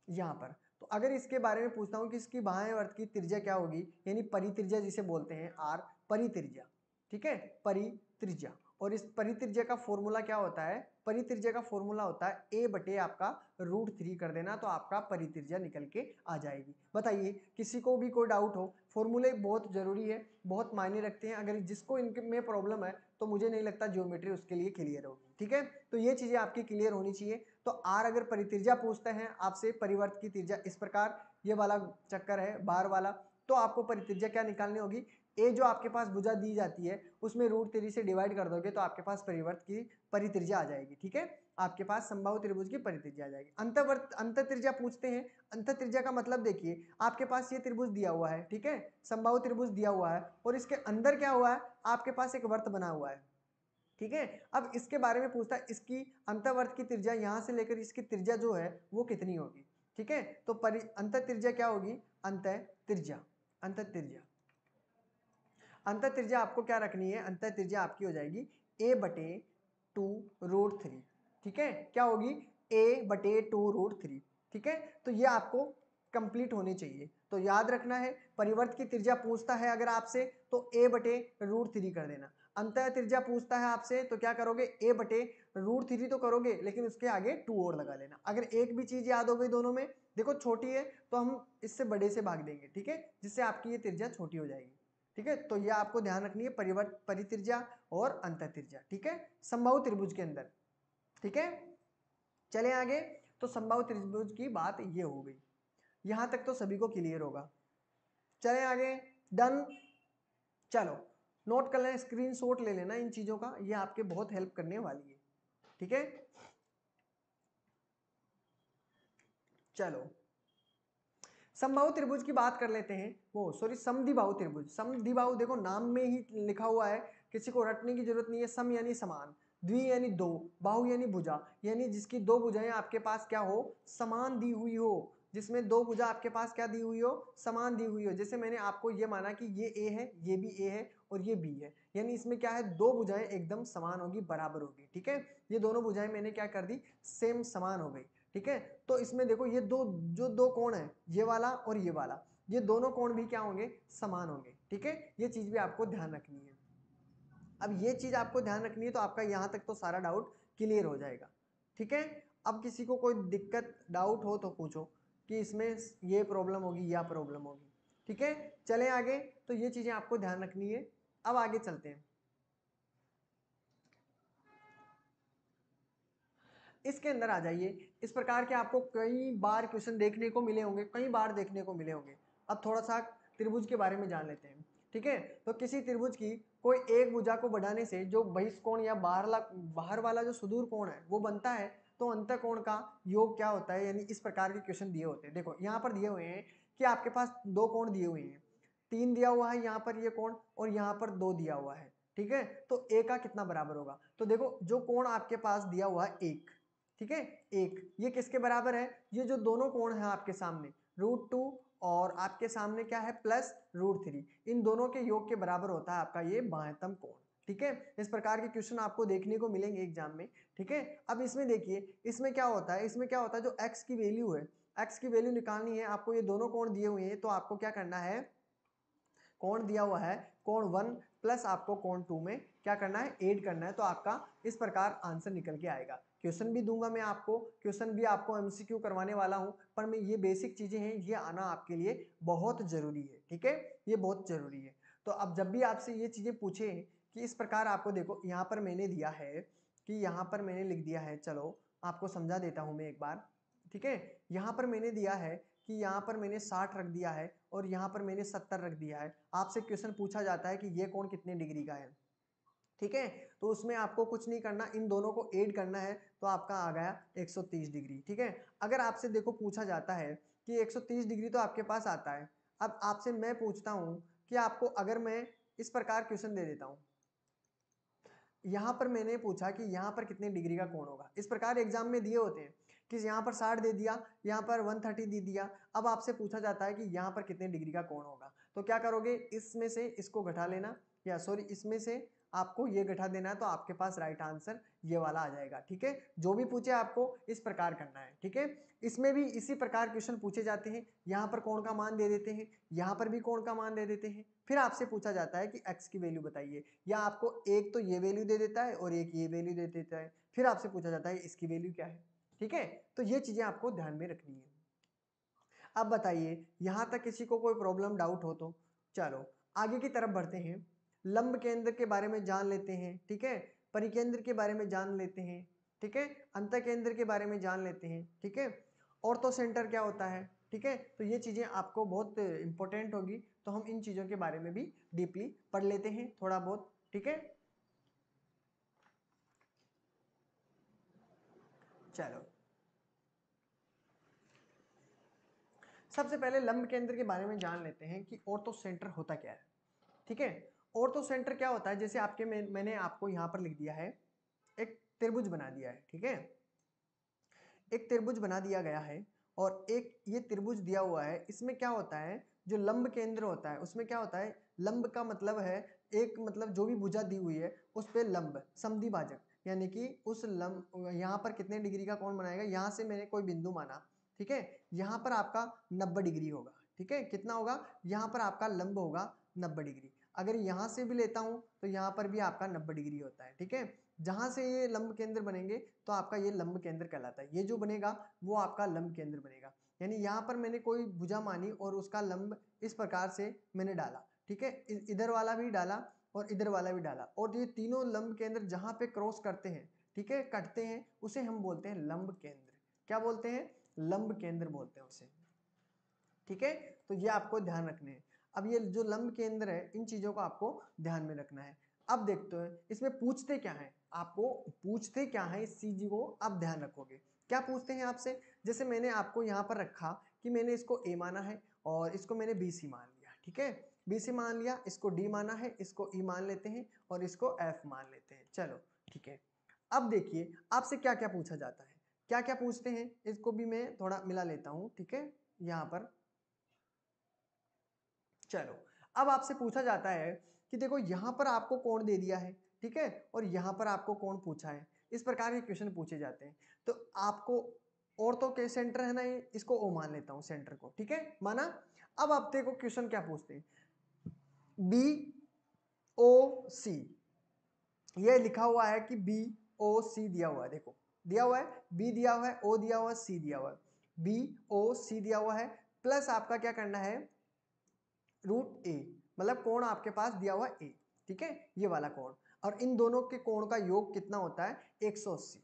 यहाँ पर, तो अगर इसके बारे में पूछता हूँ कि इसकी बाह्य वर्त की त्रिज्या क्या होगी, यानी परित्रिज्या जिसे बोलते हैं आर, परित्रिज्या। ठीक है, परित्रिज्या, और इस परित्रिज्या का फॉर्मूला क्या होता है, परित्रिज्या का फॉर्मूला होता है ए बटे आपका √3 कर देना, तो आपका परित्रिज्या निकल के आ जाएगी। बताइए किसी को भी कोई डाउट हो, फॉर्मूले बहुत जरूरी है, बहुत मायने रखते हैं। अगर जिसको इनके में प्रॉब्लम है तो मुझे नहीं लगता ज्योमेट्री उसके लिए क्लियर होगी। ठीक है, तो ये चीजें आपकी क्लियर होनी चाहिए। तो आर अगर परित्रिज्या पूछते हैं आपसे, परिवर्त की त्रिज्या इस प्रकार ये वाला चक्कर है बार वाला, तो आपको परित्रिज्या क्या निकालनी होगी, ए जो आपके पास भुजा दी जाती है उसमें √3 से डिवाइड कर दोगे तो आपके पास परिवर्त की परित्रिज्या आ जाएगी। ठीक है, आपके पास समबाहु त्रिभुज की परित्रिज्या आ जाएगी। अंतर्वर्त अंतर त्रिज्या पूछते हैं, अंतर त्रिज्या का मतलब देखिए, आपके पास ये त्रिभुज दिया हुआ है, ठीक है, समबाहु त्रिभुज दिया हुआ है और इसके अंदर क्या हुआ है, आपके पास एक वर्त बना हुआ है। ठीक है, अब इसके बारे में पूछता है इसकी अंतर्वर्त की त्रिज्या यहां से लेकर इसकी त्रिज्या जो है वो कितनी होगी। ठीक है, तो अंतर त्रिज्या क्या होगी, अंतर त्रिज्या, अंतर त्रिज्या, अंतर त्रिज्या आपको क्या रखनी है, अंतर त्रिज्या आपकी हो जाएगी a/2 √3। ठीक है, क्या होगी, a/2 √3। ठीक है, तो ये आपको कंप्लीट होनी चाहिए। तो याद रखना है, परिवर्त की त्रिज्या पूछता है अगर आपसे तो a/√3 कर देना। अंतर त्रिज्या पूछता है आपसे तो क्या करोगे, a/√3 तो करोगे लेकिन उसके आगे 2 और लगा लेना। अगर एक भी चीज याद हो गई दोनों में, देखो छोटी है तो हम इससे बड़े से भाग देंगे, ठीक है, जिससे आपकी ये त्रिज्या छोटी हो जाएगी। ठीक है। तो यह आपको ध्यान रखनी है, परित्रिज्या और अंतःत्रिज्या, ठीक है, समबाहु त्रिभुज के अंदर, ठीक है। चले आगे, तो समबाहु त्रिभुज की बात ये हो गई, यहां तक तो सभी को क्लियर होगा। चले आगे, डन। चलो नोट कर लें, स्क्रीनशॉट ले लेना इन चीजों का, ये आपके बहुत हेल्प करने वाली है, ठीक है। चलो समबाहु त्रिभुज की बात कर लेते हैं, वो सॉरी समद्विबाहु त्रिभुज। समद्विबाहु देखो नाम में ही लिखा हुआ है, किसी को रटने की जरूरत नहीं है। सम यानी समान, द्वि यानी दो, बाहु यानी भुजा, यानी जिसकी दो भुजाएं आपके पास क्या हो, समान दी हुई हो, जिसमें दो भुजा आपके पास क्या दी हुई हो, समान दी हुई हो। जैसे मैंने आपको ये माना कि ये ए है, ये भी ए है और ये बी है, यानी इसमें क्या है, दो भुजाएं एकदम समान होगी, बराबर होगी, ठीक है। ये दोनों भुजाएं मैंने क्या कर दी, सेम समान हो गई, ठीक है। तो इसमें देखो ये दो कोण है, ये वाला और ये वाला, ये दोनों कोण भी क्या होंगे, समान होंगे, ठीक है। ये चीज भी आपको ध्यान रखनी है। अब ये चीज आपको ध्यान रखनी है, तो आपका यहां तक तो सारा डाउट क्लियर हो जाएगा, ठीक है। अब किसी को कोई दिक्कत डाउट हो तो पूछो कि इसमें ये प्रॉब्लम होगी या प्रॉब्लम होगी, ठीक है। चले आगे, तो ये चीजें आपको ध्यान रखनी है। अब आगे चलते हैं, इसके अंदर आ जाइए। इस प्रकार के आपको कई बार क्वेश्चन देखने को मिले होंगे, कई बार देखने को मिले होंगे। अब थोड़ा सा त्रिभुज के बारे में जान लेते हैं, ठीक है। तो किसी त्रिभुज की कोई एक भुजा को बढ़ाने से जो बहिष्कोण या बाहर वाला जो सुदूर कोण है वो बनता है, तो अंतः कोण का योग क्या होता है, यानी इस प्रकार के क्वेश्चन दिए होते हैं। देखो यहाँ पर दिए हुए हैं कि आपके पास दो कोण दिए हुए हैं, तीन दिया हुआ है यहाँ पर ये कोण, और यहाँ पर दो दिया हुआ है, ठीक है। तो ए का कितना बराबर होगा, तो देखो जो कोण आपके पास दिया हुआ है एक, ठीक है, एक, ये किसके बराबर है, ये जो दोनों कोण है आपके सामने, √2 और आपके सामने क्या है, +√3, इन दोनों के योग के बराबर होता है आपका ये बाह्यतम कोण, ठीक है। इस प्रकार के क्वेश्चन आपको देखने को मिलेंगे एग्जाम में, ठीक है। अब इसमें देखिए, इसमें क्या होता है, इसमें क्या होता है, जो x की वैल्यू है, x की वैल्यू निकालनी है आपको। ये दोनों कोण दिए हुए हैं, तो आपको क्या करना है, कोण दिया हुआ है कोण 1 प्लस आपको कोण 2 में क्या करना है, ऐड करना है, तो आपका इस प्रकार आंसर निकल के आएगा। क्वेश्चन भी दूंगा मैं आपको, क्वेश्चन भी आपको एमसीक्यू करवाने वाला हूं, पर मैं ये बेसिक चीजें हैं, ये आना आपके लिए बहुत जरूरी है, ठीक है, ये बहुत जरूरी है। तो अब जब भी आपसे ये चीजें पूछे कि इस प्रकार, आपको देखो यहाँ पर मैंने दिया है कि यहाँ पर मैंने लिख दिया है, चलो आपको समझा देता हूं मैं एक बार, ठीक है। यहाँ पर मैंने दिया है कि यहाँ पर मैंने 60 रख दिया है और यहाँ पर मैंने 70 रख दिया है। आपसे क्वेश्चन पूछा जाता है कि ये कोण कितने डिग्री का है, ठीक है। तो उसमें आपको कुछ नहीं करना, इन दोनों को ऐड करना है, तो आपका आ गया 130 डिग्री, ठीक है। अगर आपसे देखो पूछा जाता है कि 130 डिग्री तो आपके पास आता है, अब आपसे मैं पूछता हूं कि आपको, अगर मैं इस प्रकार क्वेश्चन दे देता हूं, यहाँ पर मैंने पूछा कि यहाँ पर कितने डिग्री का कोण होगा, इस प्रकार एग्जाम में दिए होते हैं कि यहाँ पर 60 दे दिया, यहाँ पर 130 दे दिया। अब आपसे पूछा जाता है कि यहाँ पर कितने डिग्री का कोण होगा, तो क्या करोगे, इसमें से इसको घटा लेना, या सॉरी इसमें से आपको ये घटा देना है, तो आपके पास राइट आंसर ये वाला आ जाएगा, ठीक है। जो भी पूछे आपको इस प्रकार करना है, ठीक है। इसमें भी इसी प्रकार क्वेश्चन पूछे जाते हैं, यहाँ पर कोण का मान दे देते हैं, यहाँ पर भी कोण का मान दे देते हैं, फिर आपसे पूछा जाता है कि x की वैल्यू बताइए, या आपको एक तो ये वैल्यू दे देता है और एक ये वैल्यू दे देता है, फिर आपसे पूछा जाता है इसकी वैल्यू क्या है, ठीक है। तो ये चीजें आपको ध्यान में रखनी है। अब बताइए, यहां तक किसी को कोई प्रॉब्लम डाउट हो तो चलो आगे की तरफ बढ़ते हैं। लंब केंद्र के बारे में जान लेते हैं, ठीक है, परिकेंद्र के बारे में जान लेते हैं, ठीक है, अंतः केंद्र के बारे में जान लेते हैं, ठीक है, ऑर्थो सेंटर क्या होता है, ठीक है। तो ये चीजें आपको बहुत इंपॉर्टेंट होगी, तो हम इन चीजों के बारे में भी डीपली पढ़ लेते हैं थोड़ा बहुत, ठीक है। चलो सबसे पहले लंब केंद्र के बारे में जान लेते हैं कि ऑर्थो सेंटर होता क्या है, ठीक है। ऑर्थो सेंटर क्या होता है, जैसे आपके मैंने आपको यहाँ पर लिख दिया है, एक त्रिभुज बना दिया है, ठीक है, एक त्रिभुज बना दिया गया है, और एक ये त्रिभुज दिया हुआ है। इसमें क्या होता है, जो लंब केंद्र होता है उसमें क्या होता है, लंब का मतलब है एक, मतलब जो भी भुजा दी हुई है उस पे लंब समद्विभाजक, यानी कि उस लंब, यहाँ पर कितने डिग्री का कोण बनाएगा, यहाँ से मैंने कोई बिंदु माना, ठीक है, यहाँ पर आपका 90 डिग्री होगा, ठीक है, कितना होगा, यहाँ पर आपका लंब होगा 90 डिग्री। अगर यहाँ से भी लेता हूँ तो यहाँ पर भी आपका 90 डिग्री होता है, ठीक है। जहां से ये लंब केंद्र बनेंगे तो आपका ये लंब केंद्र कहलाता है, ये जो बनेगा वो आपका लंब केंद्र बनेगा। यानी यहाँ पर मैंने कोई भुजा मानी और उसका लंब इस प्रकार से मैंने डाला, ठीक है, इधर वाला भी डाला और इधर वाला भी डाला, और ये तीनों लंब केंद्र जहां पे क्रॉस करते हैं, ठीक है, कटते हैं, उसे हम बोलते हैं लंब केंद्र। क्या बोलते हैं? लंब केंद्र बोलते हैं उसे। ठीक है, तो ये आपको ध्यान रखने हैं। अब ये जो लंब केंद्र है, इन चीजों को आपको ध्यान में रखना है। अब देखते हैं इसमें पूछते क्या है, आपको पूछते क्या है, इस चीज को आप ध्यान रखोगे। क्या पूछते हैं आपसे? जैसे मैंने आपको यहाँ पर रखा कि मैंने इसको ए माना है और इसको मैंने बी सी मान लिया, ठीक है, बी सी मान लिया, इसको डी माना है, इसको ई मान लेते हैं और इसको एफ मान लेते हैं। चलो ठीक है, अब देखिए आपसे क्या क्या पूछा जाता है, क्या क्या पूछते हैं, इसको भी मैं थोड़ा मिला लेता हूं, ठीक है, यहाँ पर। चलो, अब आपसे पूछा जाता है कि देखो यहां पर आपको कोण दे दिया है, ठीक है, और यहां पर आपको कोण पूछा है, इस प्रकार के क्वेश्चन पूछे जाते हैं। तो आपको और तो के सेंटर है ना, ये इसको ओ मान लेता हूं सेंटर को, ठीक है, माना। अब आप देखो क्वेश्चन क्या पूछते हैं, बी ओ सी, ये लिखा हुआ है कि बी ओ सी दिया हुआ है, देखो दिया हुआ है, बी दिया हुआ है, ओ दिया हुआ है, सी दिया हुआ है, बी ओ सी दिया हुआ है, प्लस आपका क्या करना है, रूट ए, मतलब कोण आपके पास दिया हुआ ए, ठीक है, ये वाला कोण, और इन दोनों के कोण का योग कितना होता है, 180।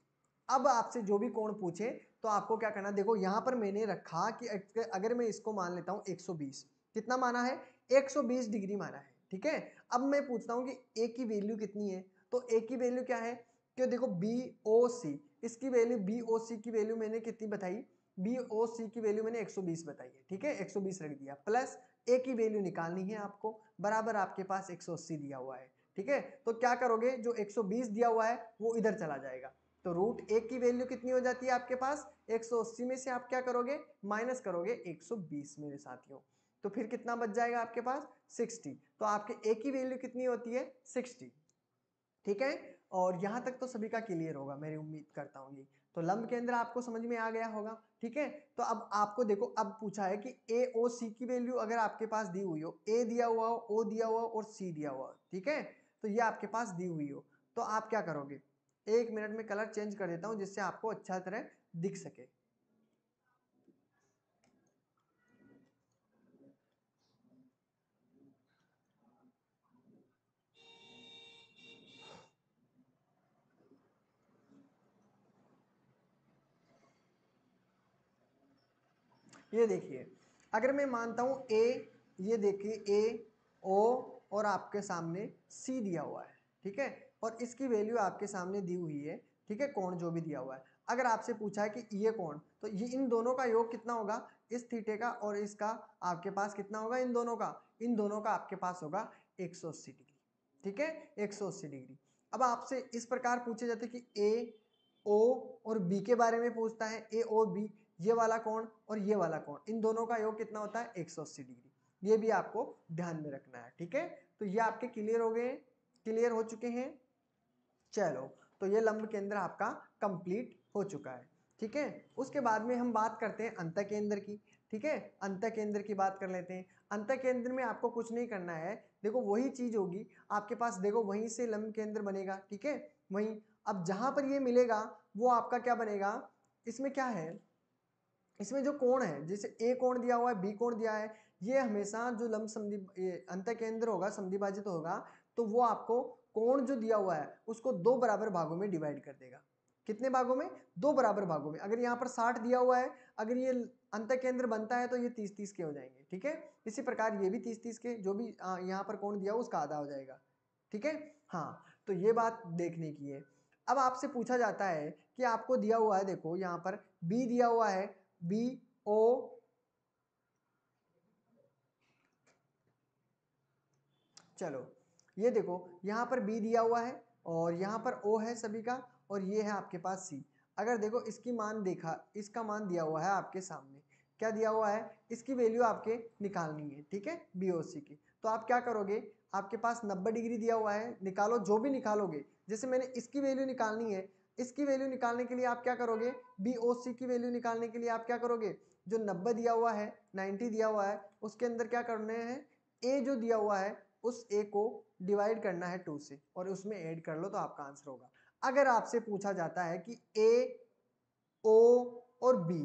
अब आपसे जो भी कोण पूछे तो आपको क्या करना, देखो यहां पर मैंने रखा कि अगर मैं इसको मान लेता हूं 120, कितना माना है, 120 डिग्री माना है, ठीक है। अब मैं पूछता हूं कि ए की वैल्यू कितनी है, तो ए की वैल्यू क्या है, कि देखो बी ओ सी, इसकी वैल्यू बी ओ सी की वैल्यू मैंने कितनी बताई, बी ओ सी की वैल्यू मैंने 120 बताई है, ठीक है, 120 रख दिया, प्लस ए की वैल्यू निकालनी है आपको, बराबर आपके पास 180 दिया हुआ है, ठीक है। तो क्या करोगे, जो 120 दिया हुआ है वो इधर चला जाएगा, तो रूट ए की वैल्यू कितनी हो जाती है आपके पास, 180 में से आप क्या करोगे, माइनस करोगे 120 मेरे साथियों, तो फिर कितना बच जाएगा आपके पास, 60। तो आपके ए की वैल्यू कितनी होती है, 60, ठीक है। और यहां तक तो सभी का क्लियर होगा, मेरी उम्मीद करता हूँ। ये तो लंब केंद्र आपको समझ में आ गया होगा, ठीक है। तो अब आपको देखो, अब पूछा है कि ए ओ सी की वैल्यू अगर आपके पास दी हुई हो, ए दिया हुआ हो, ओ दिया हुआ हो और सी दिया हुआ हो, ठीक है, तो ये आपके पास दी हुई हो, तो आप क्या करोगे, 1 मिनट में कलर चेंज कर देता हूं जिससे आपको अच्छा तरह दिख सके। ये देखिए, अगर मैं मानता हूं ए, ये देखिए ए ओ और आपके सामने सी दिया हुआ है, ठीक है, और इसकी वैल्यू आपके सामने दी हुई है, ठीक है, कोण जो भी दिया हुआ है। अगर आपसे पूछा है कि ये कोण, तो ये इन दोनों का योग कितना होगा, इस थीटे का और इसका आपके पास कितना होगा, इन दोनों का आपके पास होगा 180 डिग्री, ठीक है, 180 डिग्री। अब आपसे इस प्रकार पूछे जाते कि ए ओ और बी के बारे में पूछता है, ए और बी, ये वाला कोण और ये वाला कोण, इन दोनों का योग कितना होता है, 180 डिग्री, ये भी आपको ध्यान में रखना है, ठीक है। तो ये आपके क्लियर हो गए, क्लियर हो चुके हैं। चलो, तो ये लंब केंद्र आपका कंप्लीट हो चुका है, ठीक है। उसके बाद में हम बात करते हैं अंतः केंद्र की, ठीक है, अंतः केंद्र की बात कर लेते हैं। अंतः केंद्र में आपको कुछ नहीं करना है, देखो वही चीज होगी आपके पास, देखो वहीं से लंब केंद्र बनेगा, ठीक है, वहीं। अब जहां पर ये मिलेगा वो आपका क्या बनेगा, इसमें क्या है, इसमें जो कोण है, जैसे ए कोण दिया हुआ है, बी कोण दिया है, ये हमेशा जो लंब समद्वि अंतः केंद्र होगा, समद्विभाजित होगा, तो वो आपको कोण जो दिया हुआ है उसको 2 बराबर भागों में डिवाइड कर देगा। कितने भागों में, 2 बराबर भागों में। अगर यहाँ पर 60 दिया हुआ है, अगर ये अंतः केंद्र बनता है तो ये 30-30 के हो जाएंगे, ठीक है। इसी प्रकार ये भी 30-30 के, जो भी यहाँ पर कोण दिया हो उसका आधा हो जाएगा, ठीक है। हाँ, तो ये बात देखने की है। अब आपसे पूछा जाता है कि आपको दिया हुआ है, देखो यहाँ पर बी दिया हुआ है, बी ओ, चलो ये देखो यहाँ पर बी दिया हुआ है और यहाँ पर ओ है सभी का, और ये है आपके पास सी। अगर देखो इसकी मान देखा, इसका मान दिया हुआ है आपके सामने, क्या दिया हुआ है, इसकी वैल्यू आपके निकालनी है, ठीक है, बी ओ सी की। तो आप क्या करोगे, आपके पास 90 डिग्री दिया हुआ है, निकालो जो भी निकालोगे। जैसे मैंने इसकी वैल्यू निकालनी है, इसकी वैल्यू निकालने के लिए आप क्या करोगे, बी ओ सी की वैल्यू निकालने के लिए आप क्या करोगे, जो 90 दिया हुआ है, 90 दिया हुआ है, उसके अंदर क्या करने हैं, ए जो दिया हुआ है उस ए को डिवाइड करना है 2 से और उसमें ऐड कर लो तो आपका आंसर होगा। अगर आपसे पूछा जाता है कि ए ओ और बी,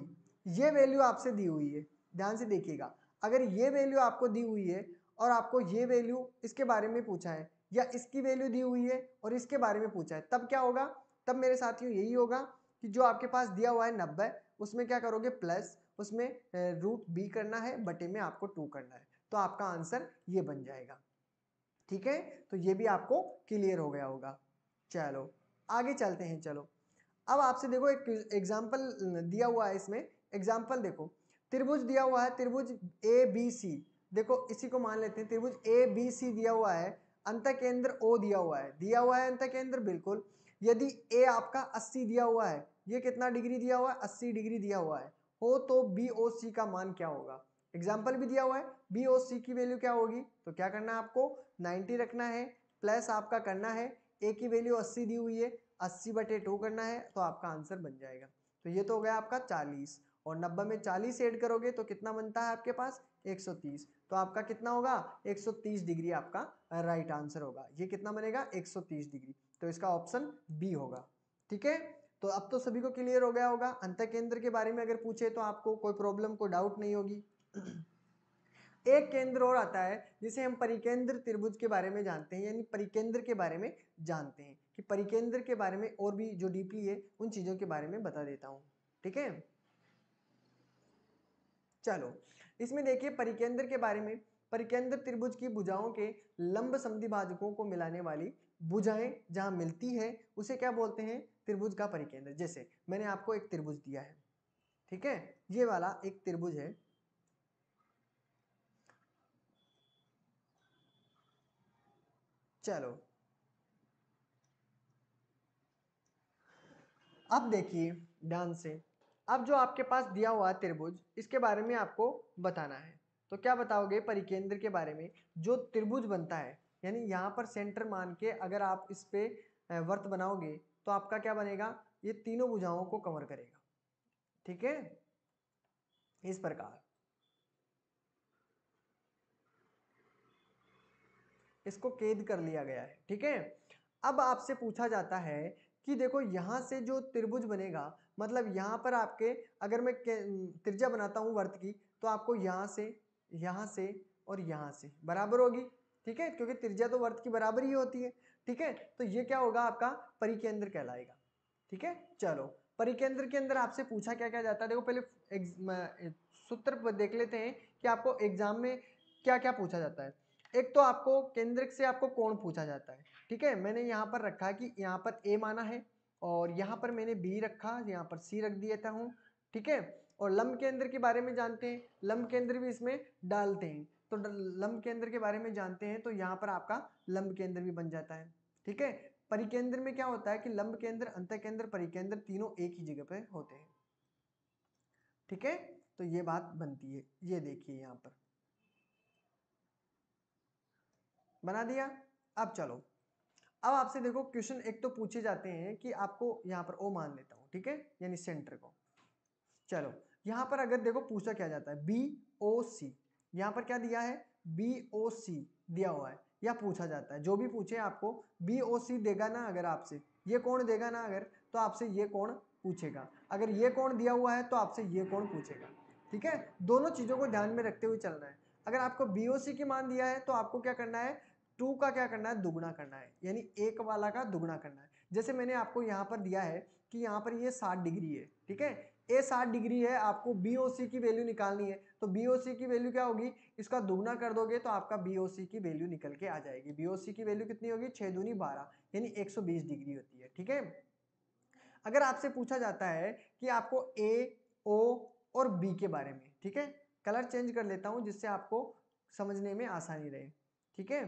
ये वैल्यू आपसे दी हुई है, ध्यान से देखिएगा, अगर ये वैल्यू आपको दी हुई है और आपको ये वैल्यू इसके बारे में पूछा है या इसकी वैल्यू दी हुई है और इसके बारे में पूछा है, तब क्या होगा, तब मेरे साथियों यही होगा कि जो आपके पास दिया हुआ है 90, उसमें क्या करोगे प्लस, उसमें रूट बी करना है, बटे में आपको 2 करना है, तो आपका आंसर ये बन जाएगा। ठीक है, तो ये भी आपको क्लियर हो गया होगा। चलो आगे चलते हैं। चलो अब आपसे देखो एक एग्जाम्पल दिया हुआ है, इसमें एग्जाम्पल देखो, त्रिभुज दिया हुआ है, त्रिभुज ए बी सी, देखो इसी को मान लेते हैं, त्रिभुज ए बी सी दिया हुआ है, अंतकेंद्र ओ दिया हुआ है अंतकेंद्र बिल्कुल। यदि ए आपका 80 दिया हुआ है, ये कितना डिग्री दिया हुआ है, 80 डिग्री दिया हुआ है हो, तो बी ओ सी का मान क्या होगा, एग्जाम्पल भी दिया हुआ है, बी ओ सी की वैल्यू क्या होगी, तो क्या करना है आपको 90 रखना है, प्लस आपका करना है ए की वैल्यू 80 दी हुई है, 80/2 करना है, तो आपका आंसर बन जाएगा। तो ये तो हो गया आपका 40, और 90 में 40 ऐड करोगे तो कितना बनता है आपके पास 130, तो आपका कितना होगा 130 डिग्री आपका राइट आंसर होगा। ये कितना बनेगा 130 डिग्री, तो इसका ऑप्शन बी होगा। ठीक है, तो अब तो सभी को क्लियर हो गया होगा। अंतकेंद्र के बारे में अगर पूछे तो आपको कोई प्रॉब्लम, कोई डाउट नहीं होगी। एक केंद्र और आता है जिसे हम परिकेंद्र त्रिभुज के बारे में जानते हैं, यानी परिकेंद्र के बारे में जानते हैं, कि परिकेंद्र के बारे में और भी जो डीपली है उन चीजों के बारे में बता देता हूं। ठीक है, चलो इसमें देखिए परिकेंद्र के बारे में, परिकेंद्र त्रिभुज की भुजाओं के लंब समद्विभाजकों को मिलाने वाली भुजाएं जहां मिलती है उसे क्या बोलते हैं, त्रिभुज का परिकेंद्र। जैसे मैंने आपको एक त्रिभुज दिया है, ठीक है, ये वाला एक त्रिभुज है, चलो अब देखिए ध्यान से, अब जो आपके पास दिया हुआ है त्रिभुज, इसके बारे में आपको बताना है, तो क्या बताओगे परिकेंद्र के बारे में, जो त्रिभुज बनता है, यानी यहाँ पर सेंटर मान के अगर आप इस पे वर्त बनाओगे तो आपका क्या बनेगा, ये तीनों भुजाओं को कवर करेगा। ठीक है, इस प्रकार इसको कैद कर लिया गया है। ठीक है, अब आपसे पूछा जाता है कि देखो यहां से जो त्रिभुज बनेगा, मतलब यहां पर आपके, अगर मैं त्रिज्या बनाता हूं वर्त की, तो आपको यहां से और यहां से बराबर होगी। ठीक है, क्योंकि त्रिज्या तो वर्त की बराबर ही होती है। ठीक है, तो ये क्या होगा आपका परिकेंद्र कहलाएगा। ठीक है, चलो परिकेंद्र के अंदर आपसे पूछा क्या क्या जाता है, देखो पहले सूत्र देख लेते हैं कि आपको एग्जाम में क्या क्या पूछा जाता है। एक तो आपको केंद्र से आपको कोण पूछा जाता है। ठीक है, मैंने यहाँ पर रखा है कि यहाँ पर ए माना है, और यहाँ पर मैंने बी रखा, यहाँ पर सी रख दिया हूँ। ठीक है, और लंब केंद्र के बारे में जानते हैं, लंब केंद्र भी इसमें डालते हैं, तो लंब केंद्र के बारे में जानते हैं, तो यहाँ पर आपका लंब केंद्र भी बन जाता है। ठीक है, परिकेंद्र में क्या होता है कि लंब केंद्र, अंतकेंद्र, परिकेंद्र तीनों एक ही जगह पे होते हैं। ठीक है, तो ये बात बनती है, ये देखिए यहाँ पर बना दिया। अब चलो, अब आपसे देखो क्वेश्चन एक तो पूछे जाते हैं कि आपको यहाँ पर ओ मान लेता हूँ, ठीक है, यानी सेंटर को। चलो यहाँ पर अगर देखो पूछा क्या जाता है, बी ओ सी, यहाँ पर क्या दिया है, बी ओ सी दिया हुआ है, या पूछा जाता है, जो भी पूछे आपको बी ओ सी देगा ना, अगर आपसे ये कोण देगा ना, अगर तो आपसे ये कोण पूछेगा, अगर ये कोण दिया हुआ है तो आपसे ये कोण पूछेगा। ठीक है, दोनों चीजों को ध्यान में रखते हुए चलना है। अगर आपको बी ओ सी की मान दिया है तो आपको क्या करना है, 2 का क्या करना है, दुगुना करना है, यानी एक वाला का दुगुना करना है। जैसे मैंने आपको यहाँ पर दिया है कि यहाँ पर ये 60 डिग्री है, ठीक है, ए 60 डिग्री है, आपको BOC की वैल्यू निकालनी है, तो BOC की वैल्यू क्या होगी, इसका दुगना कर दोगे तो आपका BOC की वैल्यू निकल के आ जाएगी। BOC की वैल्यू कितनी होगी, 6 दूनी 12, यानी 120 डिग्री होती है। ठीक है, अगर आपसे पूछा जाता है कि आपको A, O और B के बारे में, ठीक है, कलर चेंज कर लेता हूं जिससे आपको समझने में आसानी रहे। ठीक है,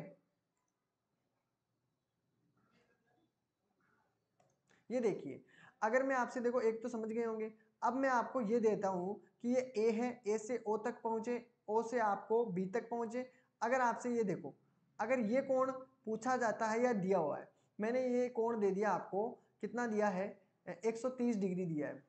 ये देखिए, अगर मैं आपसे देखो एक तो समझ गए होंगे, अब मैं आपको ये देता हूं कि ये ए है, ए से ओ तक पहुंचे, ओ से आपको बी तक पहुंचे। अगर आपसे ये देखो, अगर ये कोण पूछा जाता है या दिया हुआ है, मैंने ये कोण दे दिया आपको, कितना दिया है, 130 डिग्री दिया है,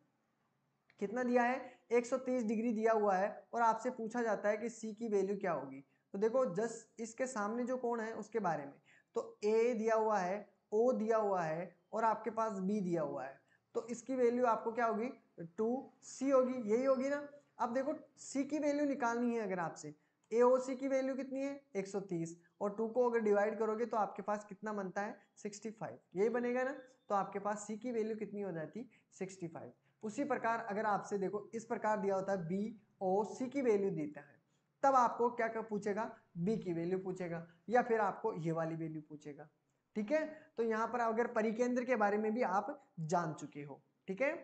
कितना दिया है, 130 डिग्री दिया हुआ है, और आपसे पूछा जाता है कि सी की वैल्यू क्या होगी। तो देखो जस्ट इसके सामने जो कोण है उसके बारे में, तो ए दिया हुआ है, ओ दिया हुआ है, और आपके पास बी दिया हुआ है, तो इसकी वैल्यू आपको क्या होगी, 2C होगी, यही होगी ना। अब देखो सी की वैल्यू निकालनी है अगर आपसे, AOC की वैल्यू कितनी है 130, और 2 को अगर डिवाइड करोगे तो आपके पास कितना बनता है 65, यही बनेगा ना। तो आपके पास C की वैल्यू कितनी हो जाती 65। उसी प्रकार अगर आपसे देखो इस प्रकार दिया होता है BOC की वैल्यू देता है, तब आपको क्या क्या पूछेगा, B की वैल्यू पूछेगा या फिर आपको ये वाली वैल्यू पूछेगा। ठीक है, तो यहाँ पर अगर परिकेंद्र के बारे में भी आप जान चुके हो। ठीक है,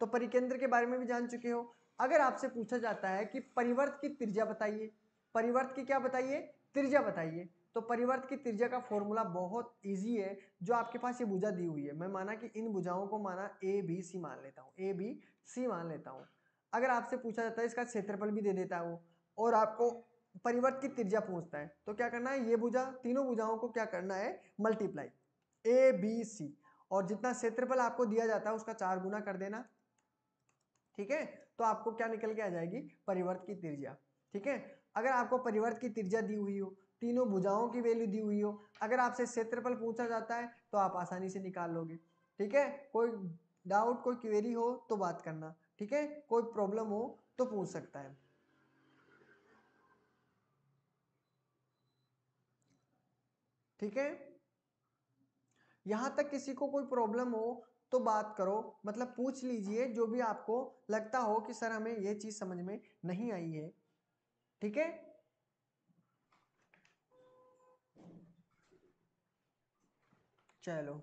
तो परिकेंद्र के बारे में भी जान चुके हो। अगर आपसे पूछा जाता है कि परिवर्त की त्रिज्या बताइए, परिवर्त की क्या बताइए, त्रिज्या बताइए, तो परिवर्त की त्रिज्या का फॉर्मूला बहुत इजी है। जो आपके पास ये भुजा दी हुई है, मैं माना कि इन भुजाओं को माना ABC मान लेता हूँ, ABC मान लेता हूँ। अगर आपसे पूछा जाता है इसका क्षेत्रफल भी दे देता है वो, और आपको परिवर्त की त्रिज्या पूछता है, तो क्या करना है, ये भुजा तीनों भुजाओं को क्या करना है, मल्टीप्लाई ABC, और जितना क्षेत्रफल आपको दिया जाता है उसका 4 गुना कर देना। ठीक है, तो आपको क्या निकल के आ जाएगी, परिवर्त की त्रिज्या। ठीक है, अगर आपको परिवर्त की त्रिज्या दी हुई हो, तीनों भुजाओं की वैल्यू दी हुई हो, अगर आपसे क्षेत्रफल पूछा जाता है तो आप आसानी से निकाल लोगे। ठीक है, कोई डाउट कोई क्वेरी हो तो बात करना। ठीक है, कोई प्रॉब्लम हो तो पूछ सकता है। ठीक है, यहां तक किसी को कोई प्रॉब्लम हो तो बात करो, मतलब पूछ लीजिए जो भी आपको लगता हो कि सर हमें ये चीज समझ में नहीं आई है। ठीक है, चलो,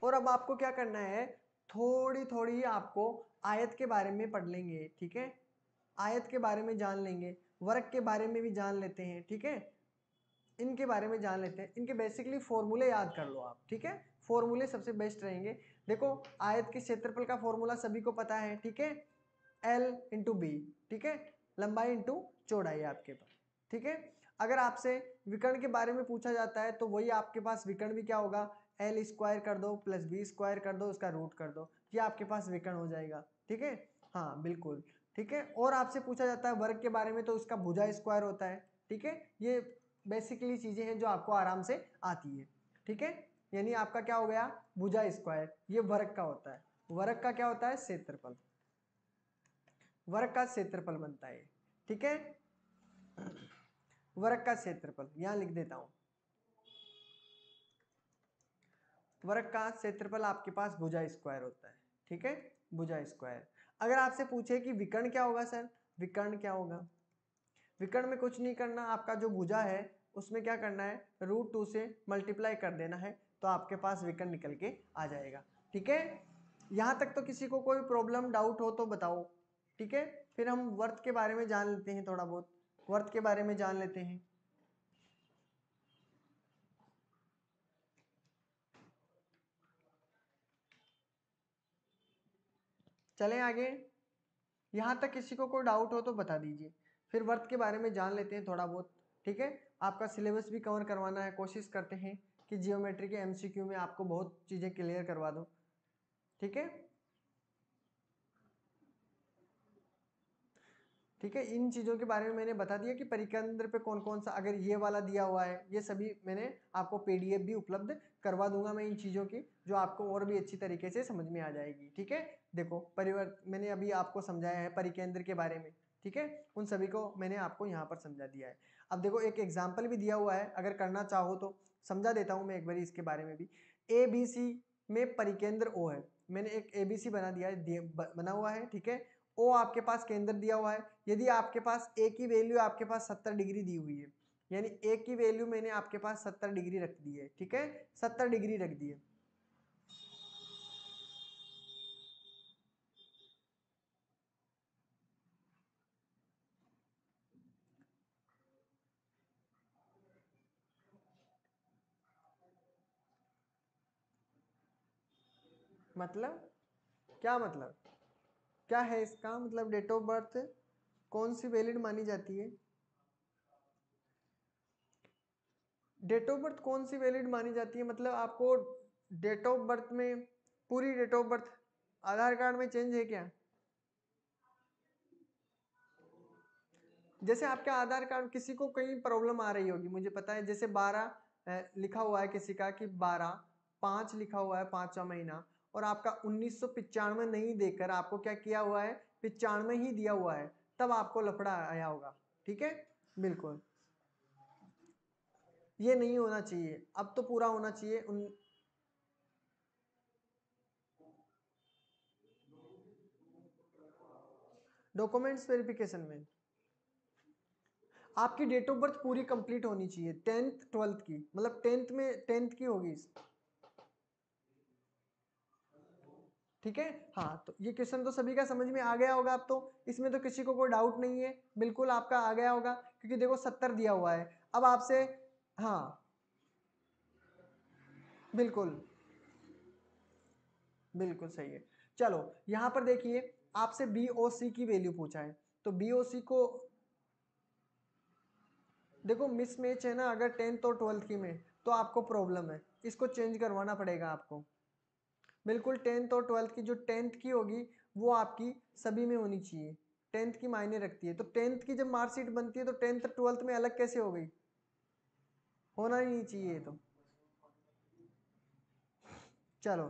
और अब आपको क्या करना है, थोड़ी थोड़ी आपको आयत के बारे में पढ़ लेंगे। ठीक है, आयत के बारे में जान लेंगे, वर्ग के बारे में भी जान लेते हैं। ठीक है, इनके बारे में जान लेते हैं, इनके बेसिकली फॉर्मूले याद कर लो आप। ठीक है, फॉर्मूले सबसे बेस्ट रहेंगे। देखो आयत के क्षेत्रफल का फॉर्मूला सभी को पता है। ठीक है, L इंटू बी। ठीक है, लंबाई इंटू चौड़ाई आपके पास। ठीक है, अगर आपसे विकर्ण के बारे में पूछा जाता है तो वही आपके पास विकर्ण भी क्या होगा, L स्क्वायर कर दो प्लस B स्क्वायर कर दो, उसका रूट कर दो, ये आपके पास विकर्ण हो जाएगा। ठीक है, हाँ बिल्कुल। ठीक है, और आपसे पूछा जाता है वर्ग के बारे में तो उसका भुजा स्क्वायर होता है। ठीक है, ये बेसिकली चीजें हैं जो आपको आराम से आती है। ठीक है, यानी आपका क्या हो गया, भुजा स्क्वायर, ये वर्ग का होता है। वर्ग का क्या होता है, क्षेत्रफल, वर्ग का क्षेत्रफल बनता है। ठीक है, वर्ग का क्षेत्रफल यहां लिख देता हूं, वर्ग का क्षेत्रफल आपके पास भुजा स्क्वायर होता है। ठीक है, भुजा स्क्वायर। अगर आपसे पूछे कि विकर्ण क्या होगा सर, विकर्ण क्या होगा, विकर्ण में कुछ नहीं करना, आपका जो भुजा है उसमें क्या करना है, √2 से मल्टीप्लाई कर देना है, तो आपके पास विकर्ण निकल के आ जाएगा। ठीक है, यहां तक तो किसी को कोई प्रॉब्लम डाउट हो तो बताओ। ठीक है, फिर हम वर्त के बारे में जान लेते हैं, थोड़ा बहुत वर्त के बारे में जान लेते हैं। चलें आगे, यहां तक किसी को कोई डाउट हो तो बता दीजिए, फिर वर्त के बारे में जान लेते हैं थोड़ा बहुत। ठीक है, आपका सिलेबस भी कवर करवाना है, कोशिश करते हैं कि जियोमेट्री के MCQ में आपको बहुत चीजें क्लियर करवा दूं। ठीक है, ठीक है, इन चीज़ों के बारे में मैंने बता दिया कि परिकेंद्र पे कौन कौन सा, अगर ये वाला दिया हुआ है, ये सभी मैंने आपको PDF भी उपलब्ध करवा दूंगा मैं इन चीज़ों की, जो आपको और भी अच्छी तरीके से समझ में आ जाएगी। ठीक है, देखो परिवर्त मैंने अभी आपको समझाया है परिकेंद्र के बारे में। ठीक है, उन सभी को मैंने आपको यहाँ पर समझा दिया है। अब देखो एक एग्जाम्पल भी दिया हुआ है, अगर करना चाहो तो समझा देता हूँ मैं एक बार इसके बारे में भी। ABC में परिकेंद्र O है, मैंने एक ABC बना दिया है, बना हुआ है। ठीक है, ओ आपके पास केंद्र दिया हुआ है, यदि आपके पास ए की वैल्यू आपके पास 70 डिग्री दी हुई है, यानी ए की वैल्यू मैंने आपके पास 70 डिग्री रख दी है। ठीक है, 70 डिग्री रख दी है। मतलब क्या, मतलब क्या है इसका मतलब, डेट ऑफ बर्थ कौन सी वैलिड मानी जाती है, डेट ऑफ बर्थ कौन सी वैलिड मानी जाती है, मतलब आपको डेट ऑफ बर्थ में, पूरी date of birth Aadhaar card में चेंज है क्या, जैसे आपके आधार कार्ड किसी को कहीं प्रॉब्लम आ रही होगी, मुझे पता है, जैसे 12 लिखा हुआ है किसी का कि 12/5 लिखा हुआ है, 5वां महीना, और आपका 1995 नहीं देकर आपको क्या किया हुआ है, 95 ही दिया हुआ है, तब आपको लफड़ा आया होगा। ठीक है, बिल्कुल ये नहीं होना चाहिए, अब तो पूरा होना चाहिए। डॉक्यूमेंट्स वेरिफिकेशन में आपकी डेट ऑफ बर्थ पूरी कंप्लीट होनी चाहिए, 10th 12th की, मतलब 10th में 10th की होगी। ठीक है, हाँ तो ये क्वेश्चन तो सभी का समझ में आ गया होगा अब तो, इसमें तो किसी को कोई डाउट नहीं है, बिल्कुल आपका आ गया होगा, क्योंकि देखो 70 दिया हुआ है। अब आपसे, हाँ बिल्कुल बिल्कुल सही है। चलो यहाँ पर देखिए, आपसे BOC की वैल्यू पूछा है, तो BOC को देखो मिसमैच है ना, अगर 10th और 12th की में, तो आपको प्रॉब्लम है, इसको चेंज करवाना पड़ेगा आपको। बिल्कुल 10th और 12th की, जो 10th की होगी वो आपकी सभी में होनी चाहिए, 10th की मायने रखती है। तो 10th की जब मार्कशीट बनती है तो 10th 12th में अलग कैसे हो गई, होना ही नहीं चाहिए। तो चलो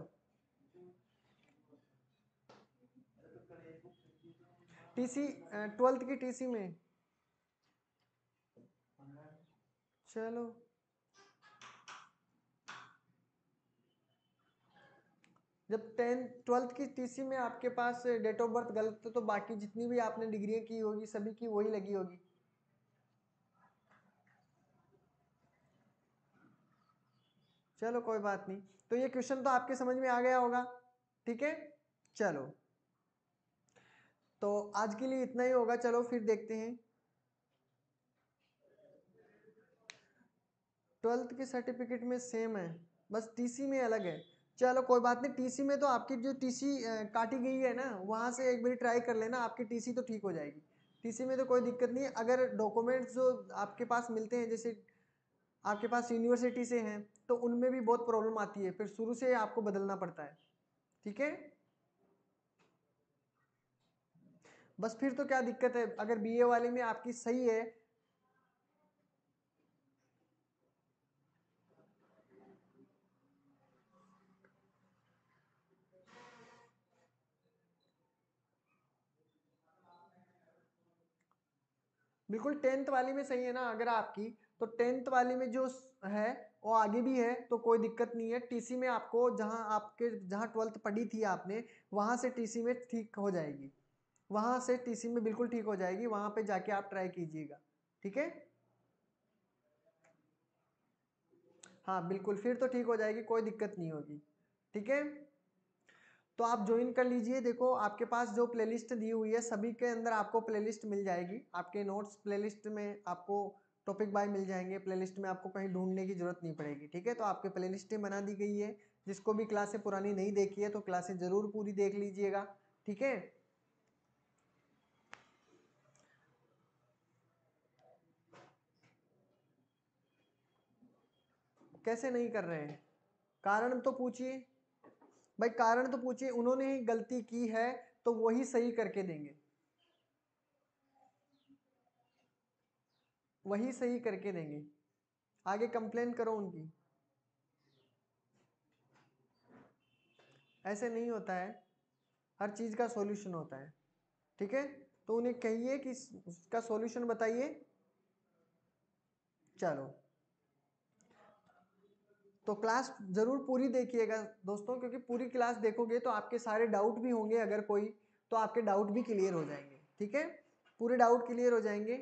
TC 12th की TC में, चलो जब 10th 12th की TC में आपके पास डेट ऑफ बर्थ गलत है, तो बाकी जितनी भी आपने डिग्रियां की होगी सभी की वही लगी होगी। चलो कोई बात नहीं, तो ये क्वेश्चन तो आपके समझ में आ गया होगा। ठीक है, चलो तो आज के लिए इतना ही होगा, चलो फिर देखते हैं। 12th के सर्टिफिकेट में सेम है, बस TC में अलग है। चलो कोई बात नहीं, TC में तो आपकी जो TC काटी गई है ना, वहां से एक बार ट्राई कर लेना, आपकी TC तो ठीक हो जाएगी। TC में तो कोई दिक्कत नहीं है। अगर डॉक्यूमेंट्स जो आपके पास मिलते हैं, जैसे आपके पास यूनिवर्सिटी से हैं, तो उनमें भी बहुत प्रॉब्लम आती है, फिर शुरू से आपको बदलना पड़ता है। ठीक है, बस फिर तो क्या दिक्कत है, अगर BA वाले में आपकी सही है। बिल्कुल 10th वाली में सही है ना अगर आपकी, तो 10th वाली में जो है वो आगे भी है, तो कोई दिक्कत नहीं है। TC में आपको जहाँ 12th पढ़ी थी आपने, वहां से TC में ठीक हो जाएगी, वहां से TC में बिल्कुल ठीक हो जाएगी, वहां पे जाके आप ट्राई कीजिएगा। ठीक है, हाँ बिल्कुल, फिर तो ठीक हो जाएगी, कोई दिक्कत नहीं होगी। ठीक है, तो आप ज्वाइन कर लीजिए। देखो आपके पास जो प्लेलिस्ट दी हुई है, सभी के अंदर आपको प्लेलिस्ट मिल जाएगी, आपके नोट्स प्लेलिस्ट में आपको टॉपिक बाय मिल जाएंगे, प्लेलिस्ट में आपको कहीं ढूंढने की जरूरत नहीं पड़ेगी। ठीक है, तो आपकी प्लेलिस्टें बना दी गई है, जिसको भी क्लासें पुरानी नहीं देखी है तो क्लासें जरूर पूरी देख लीजिएगा। ठीक है, कैसे नहीं कर रहे हैं, कारण तो पूछिए भाई, कारण तो पूछिए, उन्होंने ही गलती की है तो वही सही करके देंगे, वही सही करके देंगे, आगे कंप्लेन करो उनकी। ऐसे नहीं होता है, हर चीज़ का सॉल्यूशन होता है। ठीक है, तो उन्हें कहिए कि इसका सॉल्यूशन बताइए। चलो, तो क्लास जरूर पूरी देखिएगा दोस्तों, क्योंकि पूरी क्लास देखोगे तो आपके सारे डाउट भी होंगे, अगर कोई, तो आपके डाउट भी क्लियर हो जाएंगे। ठीक है, पूरे डाउट क्लियर हो जाएंगे।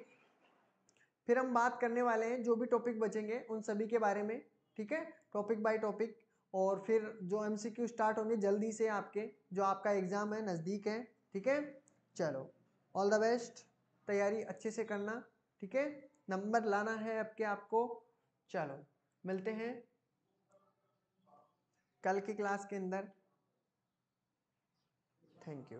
फिर हम बात करने वाले हैं जो भी टॉपिक बचेंगे उन सभी के बारे में। ठीक है, टॉपिक बाय टॉपिक, और फिर जो MCQ स्टार्ट होंगे जल्दी से, आपके जो आपका एग्ज़ाम है नज़दीक है। ठीक है, चलो ऑल द बेस्ट, तैयारी अच्छे से करना। ठीक है, नंबर लाना है आपके आपको। चलो मिलते हैं कल की क्लास के अंदर। Thank you.